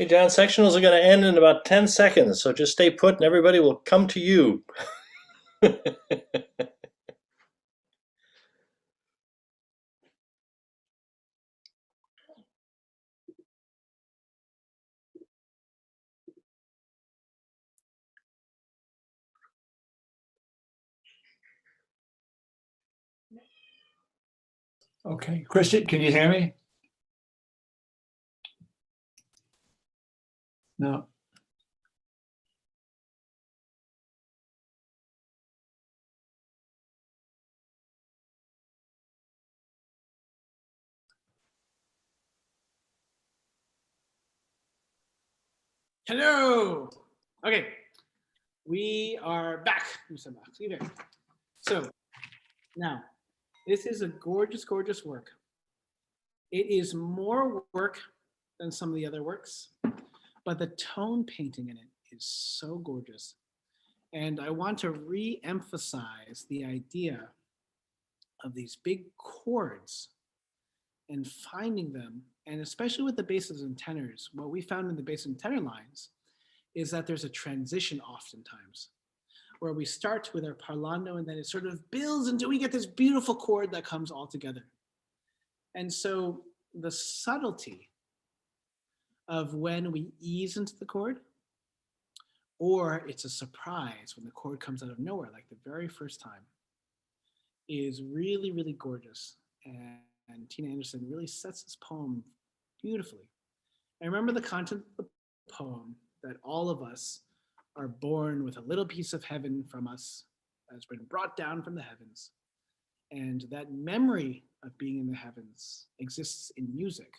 Hey, John, sectionals are going to end in about 10 seconds, so just stay put and everybody will come to you. Okay, Christian, can you hear me? No. Hello. Okay, we are back. So now, this is a gorgeous, gorgeous work. It is more work than some of the other works, but the tone painting in it is so gorgeous. And I want to re-emphasize the idea of these big chords and finding them, and especially with the basses and tenors, what we found in the bass and tenor lines is that there's a transition oftentimes where we start with our parlando and then it sort of builds until we get this beautiful chord that comes all together. And so the subtlety of when we ease into the chord, or it's a surprise when the chord comes out of nowhere, like the very first time, is really, really gorgeous. And Tina Anderson really sets this poem beautifully. I remember the content of the poem, that all of us are born with a little piece of heaven from us that's been brought down from the heavens. And that memory of being in the heavens exists in music.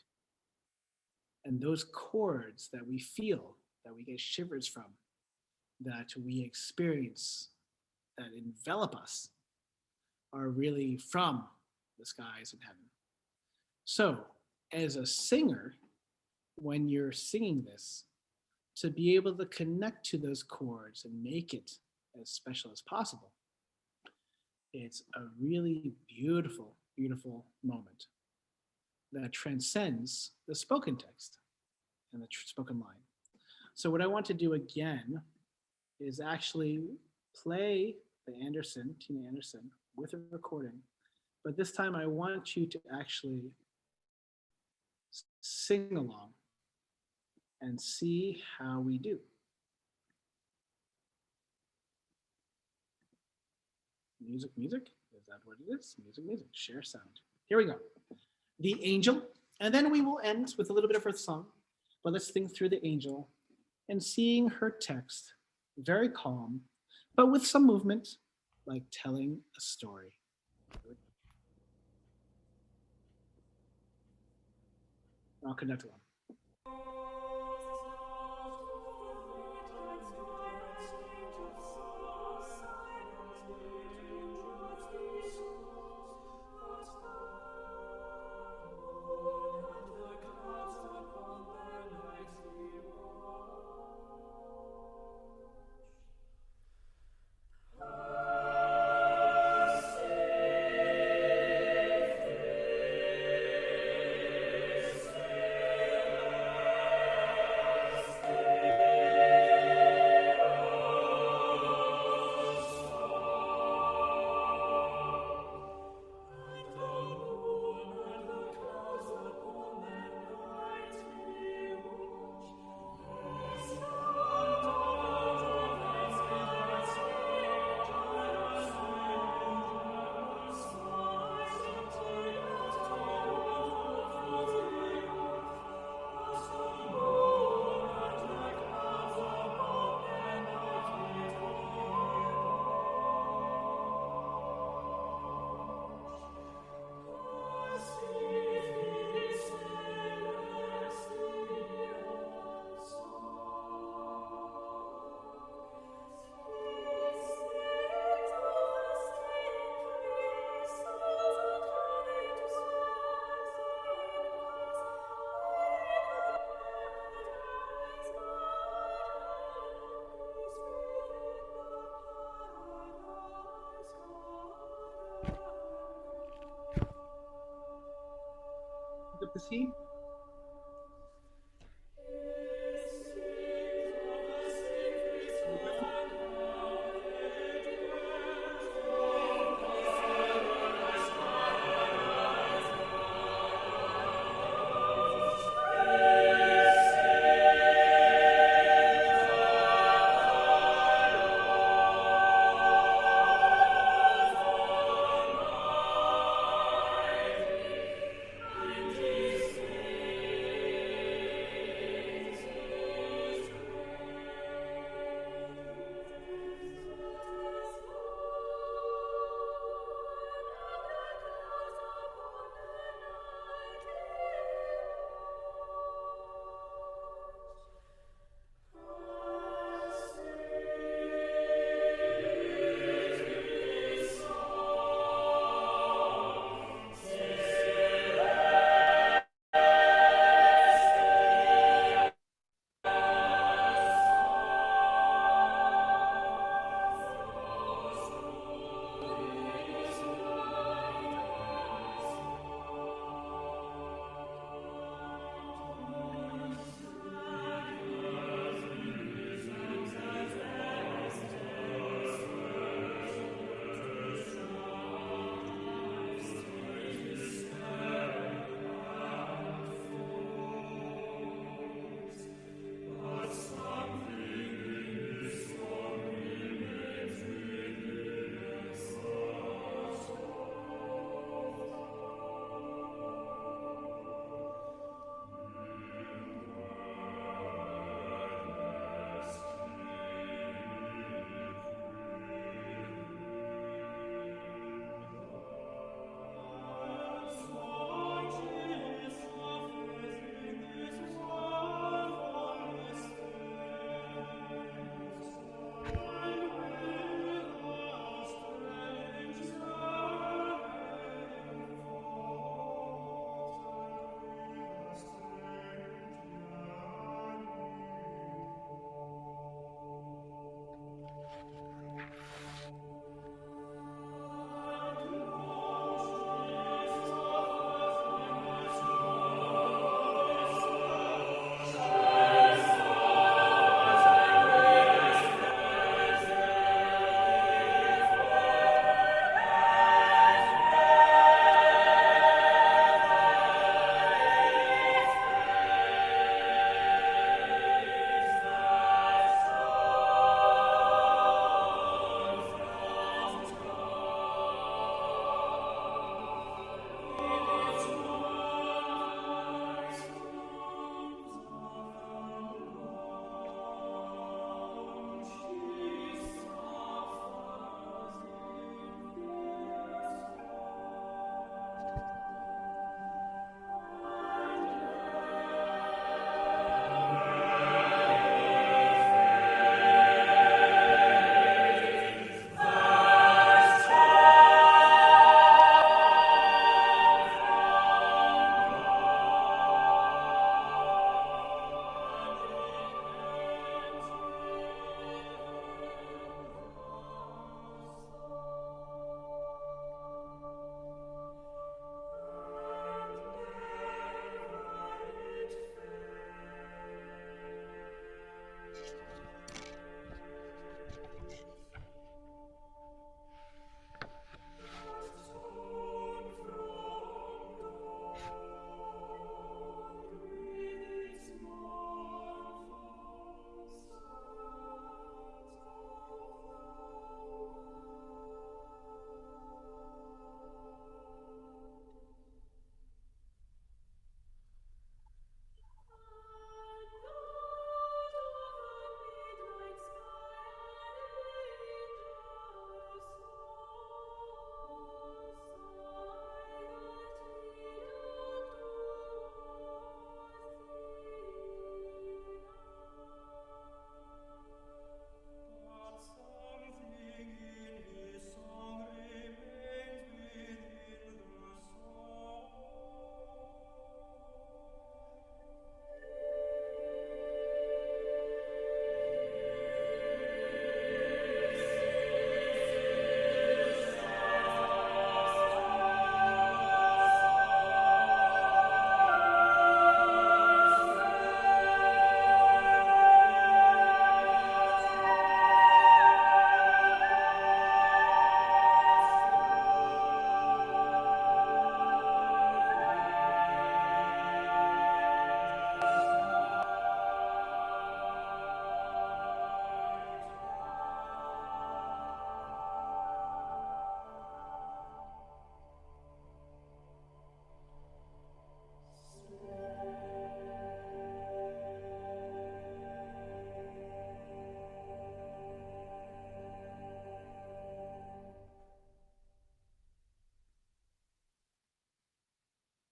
And those chords that we feel, that we get shivers from, that we experience, that envelop us, are really from the skies in heaven. So as a singer, when you're singing this, to be able to connect to those chords and make it as special as possible, it's a really beautiful, beautiful moment that transcends the spoken text and the spoken line. So what I want to do again is actually play the Anderson, Tina Anderson, with a recording, but this time I want you to actually sing along and see how we do. Music, music, is that what it is? Music, music, share sound. Here we go. The Angel, and then we will end with a little bit of her song, but let's think through the Angel and seeing her text, very calm, but with some movement, like telling a story. I'll connect along. Up the C.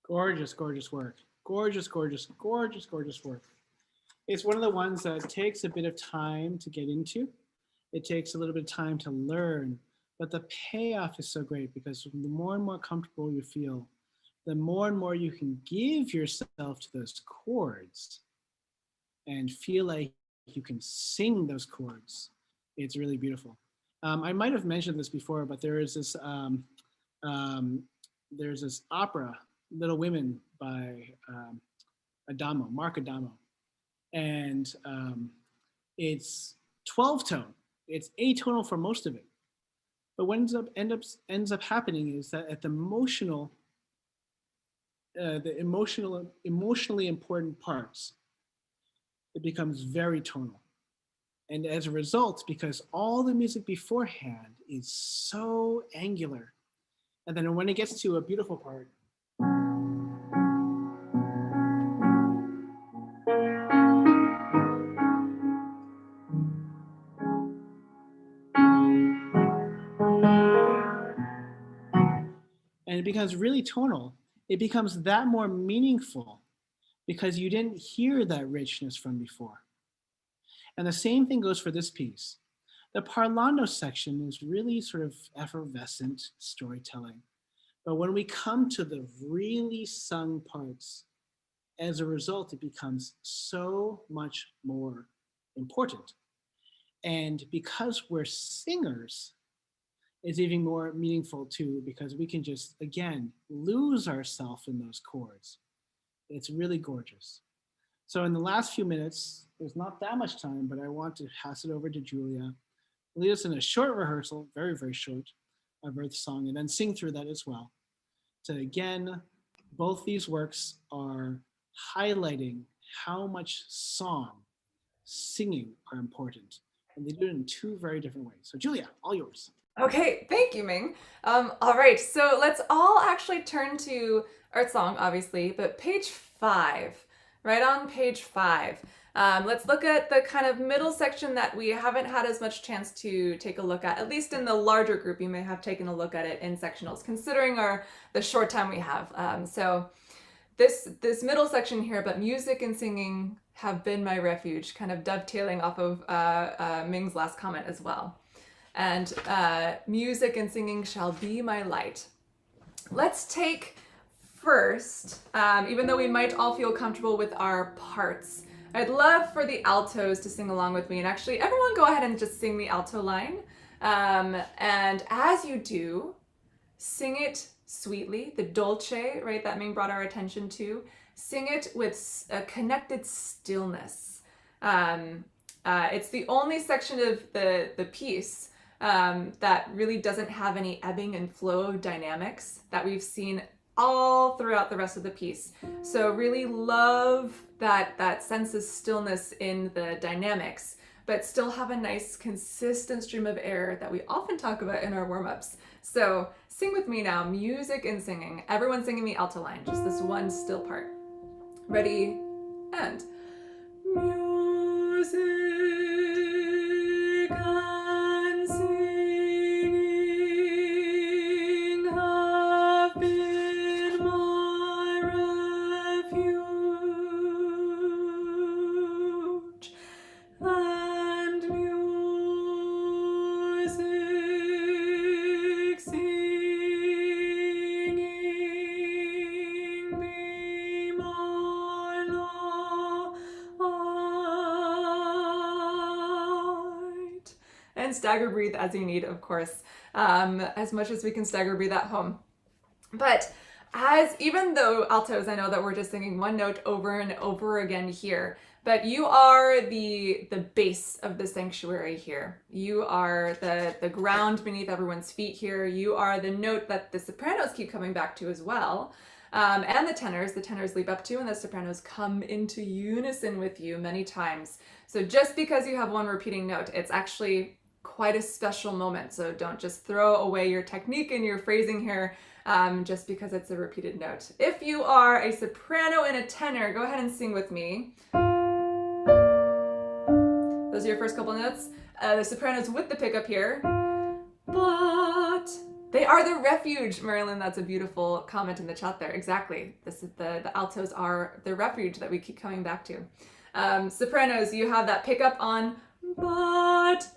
Gorgeous, gorgeous work. Gorgeous, gorgeous, gorgeous, gorgeous work. It's one of the ones that takes a bit of time to get into. It takes a little bit of time to learn, but the payoff is so great because the more and more comfortable you feel, the more and more you can give yourself to those chords and feel like you can sing those chords. It's really beautiful. I might have mentioned this before, but there's this opera, Little Women by Mark Adamo. And it's 12 tone. It's atonal for most of it. But what ends up happening is that at the emotionally important parts, it becomes very tonal. And as a result, because all the music beforehand is so angular, and then when it gets to a beautiful part, and it becomes really tonal, it becomes that more meaningful because you didn't hear that richness from before. And the same thing goes for this piece. The parlando section is really sort of effervescent storytelling. But when we come to the really sung parts, as a result, it becomes so much more important. And because we're singers, it's even more meaningful too, because we can just, again, lose ourselves in those chords. It's really gorgeous. So in the last few minutes, there's not that much time, but I want to pass it over to Julia. Lead us in a short rehearsal, very, very short, of Earth Song, and then sing through that as well. So again, both these works are highlighting how much song, singing are important. And they do it in two very different ways. So Julia, all yours. Okay, thank you, Ming. All right, so let's all actually turn to Earth Song, obviously, but page 5, right on page 5. Let's look at the kind of middle section that we haven't had as much chance to take a look at least in the larger group. You may have taken a look at it in sectionals, considering the short time we have. So this middle section here, but music and singing have been my refuge, kind of dovetailing off of Ming's last comment as well. And music and singing shall be my light. Let's take first, even though we might all feel comfortable with our parts, I'd love for the altos to sing along with me. And actually, everyone go ahead and just sing the alto line. And as you do, sing it sweetly, the dolce, right, that Ming brought our attention to. Sing it with a connected stillness. It's the only section of the piece that really doesn't have any ebbing and flow dynamics that we've seen all throughout the rest of the piece. So really love that sense of stillness in the dynamics, but still have a nice consistent stream of air that we often talk about in our warm-ups. So sing with me now, music and singing. Everyone singing the alto line, just this one still part. Ready, and music and singing have been my refuge, and music singing be my light. And stagger breathe as you need, of course, as much as we can stagger breathe at home. But even though altos, I know that we're just singing one note over and over again here, but you are the base of the sanctuary here. You are the ground beneath everyone's feet here. You are the note that the sopranos keep coming back to as well. And the tenors leap up to, and the sopranos come into unison with you many times. So just because you have one repeating note, it's actually quite a special moment. So don't just throw away your technique and your phrasing here just because it's a repeated note. If you are a soprano and a tenor, go ahead and sing with me. Those are your first couple notes. The sopranos with the pickup here. But They are the refuge, Marilyn. That's a beautiful comment in the chat there. Exactly. This is the altos are the refuge that we keep coming back to. Sopranos, you have that pickup on but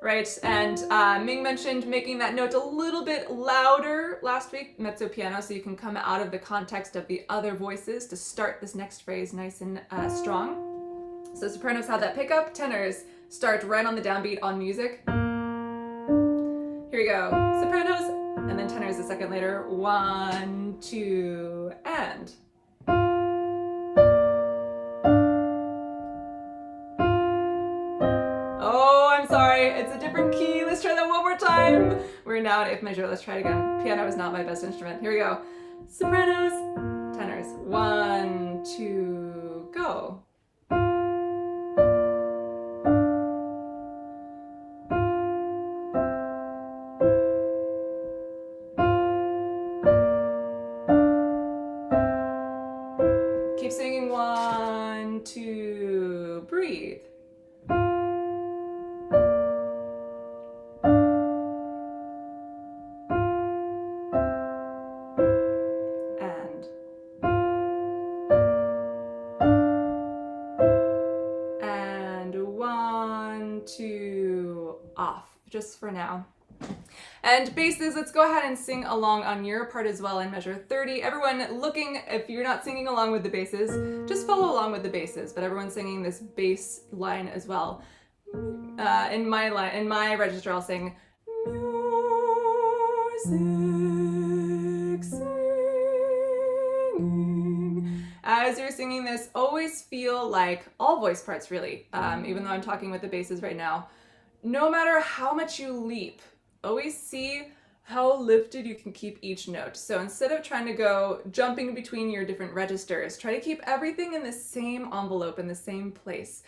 right? And Ming mentioned making that note a little bit louder last week, mezzo piano, so you can come out of the context of the other voices to start this next phrase nice and strong. So sopranos have that pickup, tenors start right on the downbeat on music. Here we go, sopranos, and then tenors a second later. 1, 2, and. Oh, I'm sorry, it's a different key. Let's try that one more time. We're now at F major, let's try it again. Piano is not my best instrument. Here we go. Sopranos, tenors. 1, 2, go. Keep singing. 1, 2, breathe. And 1, 2, off, just for now. And basses, let's go ahead and sing along on your part as well in measure 30. Everyone looking, if you're not singing along with the basses, just follow along with the basses, but everyone's singing this bass line as well. In my register, I'll sing music singing. As you're singing this, always feel like all voice parts really, even though I'm talking with the basses right now, no matter how much you leap, always see how lifted you can keep each note. So instead of trying to go jumping between your different registers, try to keep everything in the same envelope, in the same place.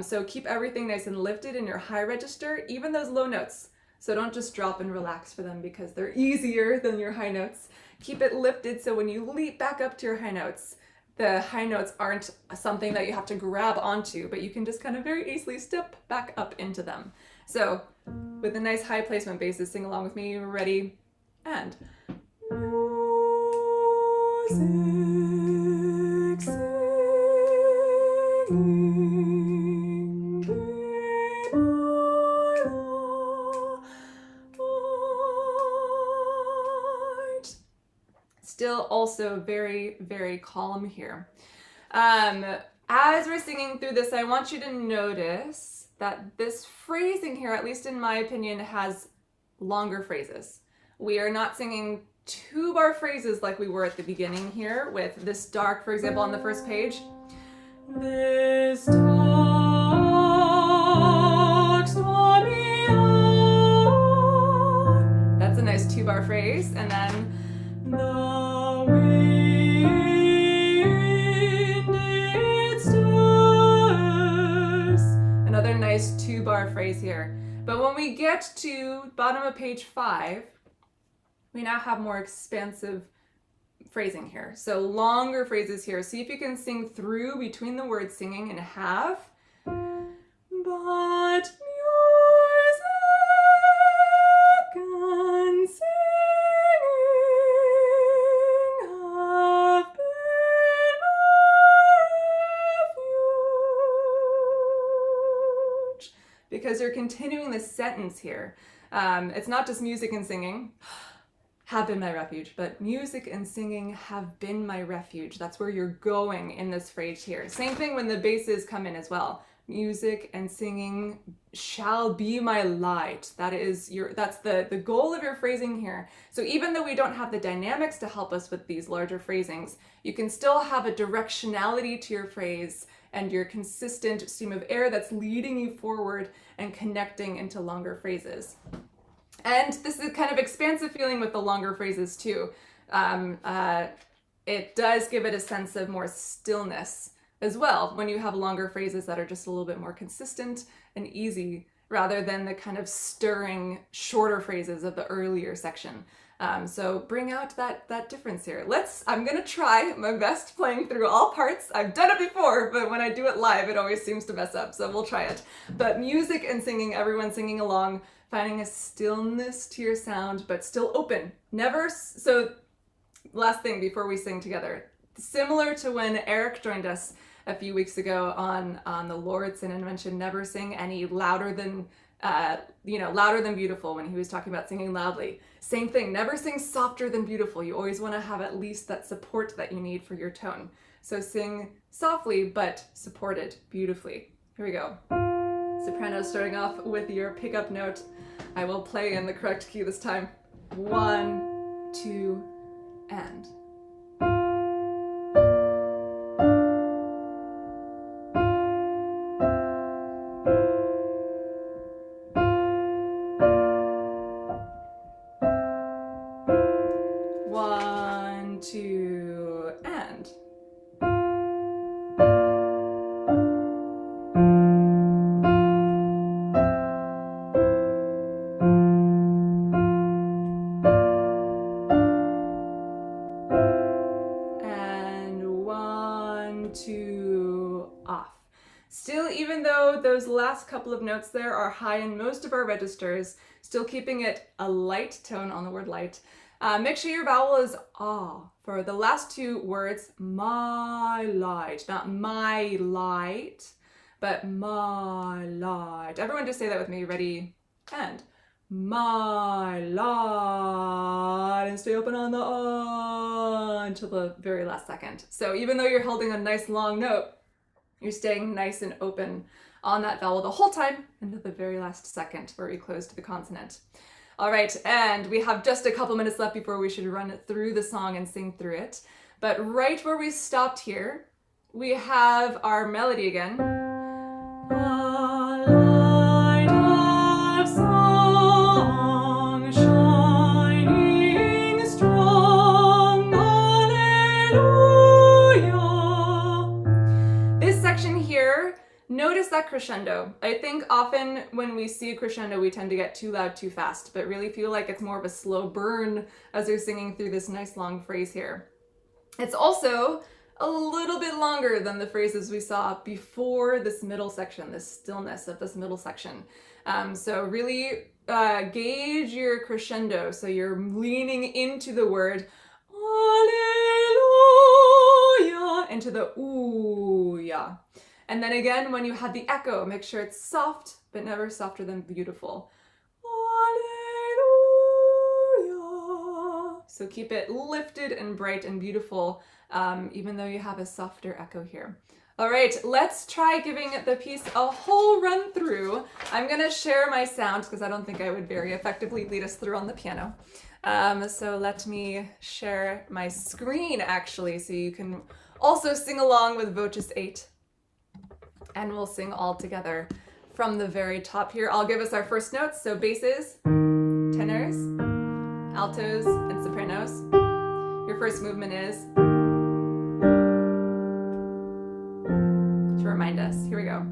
So keep everything nice and lifted in your high register, even those low notes. So don't just drop and relax for them because they're easier than your high notes. Keep it lifted so when you leap back up to your high notes, the high notes aren't something that you have to grab onto, but you can just kind of very easily step back up into them. So with a nice high placement basses, sing along with me. Ready? And. Music singing in our light. Still also very, very calm here. As we're singing through this, I want you to notice that this phrasing here, at least in my opinion, has longer phrases. We are not singing 2-bar phrases like we were at the beginning here with this dark, for example, on the first page. This dark, stormy hour. That's a nice 2-bar phrase. And then the wind it stirs. Another nice 2-bar phrase here. But when we get to bottom of page 5, we now have more expansive phrasing here. So longer phrases here. See if you can sing through between the words singing and have. But music and singing have been my refuge. Because you're continuing the sentence here. It's not just music and singing have been my refuge, but music and singing have been my refuge. That's where you're going in this phrase here. Same thing when the basses come in as well. Music and singing shall be my light. That's the goal of your phrasing here. So even though we don't have the dynamics to help us with these larger phrasings, you can still have a directionality to your phrase and your consistent stream of air that's leading you forward and connecting into longer phrases. And this is kind of expansive feeling with the longer phrases too. It does give it a sense of more stillness as well when you have longer phrases that are just a little bit more consistent and easy rather than the kind of stirring shorter phrases of the earlier section. So bring out that difference here. I'm gonna try my best playing through all parts. I've done it before, but when I do it live, it always seems to mess up, so we'll try it. But music and singing, everyone singing along, finding a stillness to your sound, but still open. So last thing before we sing together, similar to when Eric joined us a few weeks ago on the Lord's Sin and mentioned never sing any louder than louder than beautiful when he was talking about singing loudly. Same thing, never sing softer than beautiful. You always want to have at least that support that you need for your tone. So sing softly, but supported beautifully. Here we go. Soprano starting off with your pickup note. I will play in the correct key this time. 1, 2, and. One, two, and. And 1, 2, off. Still, even though those last couple of notes there are high in most of our registers, still keeping it a light tone on the word light. Make sure your vowel is ah. For the last two words, my light, not my light, but my light. Everyone just say that with me. Ready? And. My light. And stay open on the ah until the very last second. So even though you're holding a nice long note, you're staying nice and open on that vowel the whole time until the very last second where we close to the consonant. All right, and we have just a couple minutes left before we should run through the song and sing through it. But right where we stopped here, we have our melody again. A light of song shining strong, Alleluia. This section here, notice that crescendo. I think often when we see a crescendo, we tend to get too loud too fast, but really feel like it's more of a slow burn as you're singing through this nice long phrase here. It's also a little bit longer than the phrases we saw before this middle section, this stillness of this middle section. So really gauge your crescendo, so you're leaning into the word Alleluia, into the ooh, yeah. And then again, when you have the echo, make sure it's soft, but never softer than beautiful. Alleluia. So keep it lifted and bright and beautiful, even though you have a softer echo here. All right, let's try giving the piece a whole run through. I'm gonna share my sound because I don't think I would very effectively lead us through on the piano. So let me share my screen actually, so you can also sing along with Voces 8. And we'll sing all together from the very top here. I'll give us our first notes. So basses, tenors, altos, and sopranos. Your first movement is to remind us. Here we go.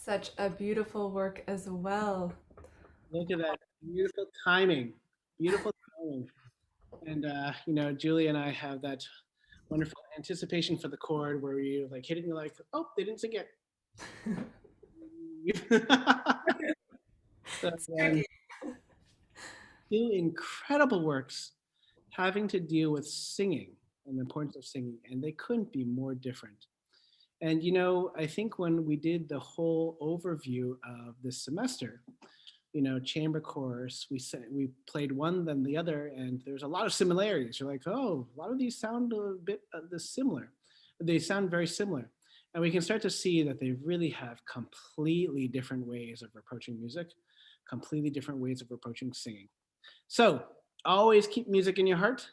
Such a beautiful work as well. Look at that beautiful timing, beautiful timing. And you know, Julie and I have that wonderful anticipation for the chord where you like hit it and you're like, oh, they didn't sing it. So, two incredible works having to deal with singing and the importance of singing, and they couldn't be more different. And you know, I think when we did the whole overview of this semester, you know, chamber chorus, we played one then the other, and there's a lot of similarities. You're like, oh, a lot of these sound a bit similar. They sound very similar. And we can start to see that they really have completely different ways of approaching music, completely different ways of approaching singing. So always keep music in your heart.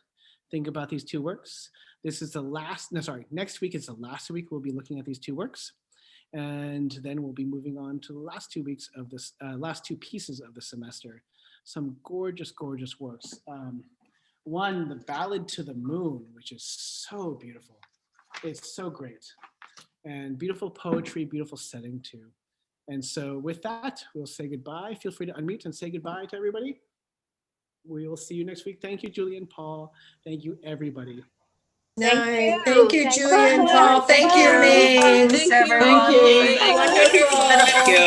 Think about these two works. This is the last, no, sorry, next week is the last week we'll be looking at these two works. And then we'll be moving on to the last 2 weeks of this, last two pieces of the semester. Some gorgeous, gorgeous works. One, the Ballad to the Moon, which is so beautiful. It's so great. And beautiful poetry, beautiful setting too. And so with that, we'll say goodbye. Feel free to unmute and say goodbye to everybody. We will see you next week. Thank you, Julie and Paul. Thank you, everybody. Thank you, Julie and Paul. Thank you, Ming. Thanks, everyone. Thank you. Wonderful. Thank you.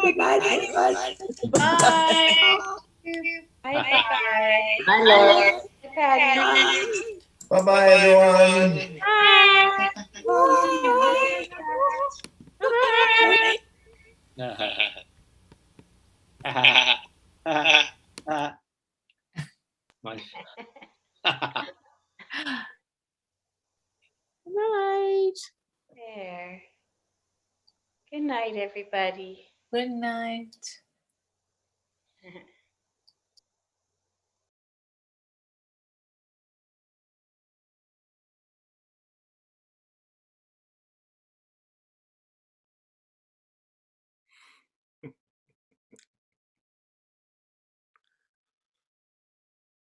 Goodbye, everyone. Bye. Bye. Bye, Laura. Bye-bye, everyone. Good night. There. Good night, everybody. Good night.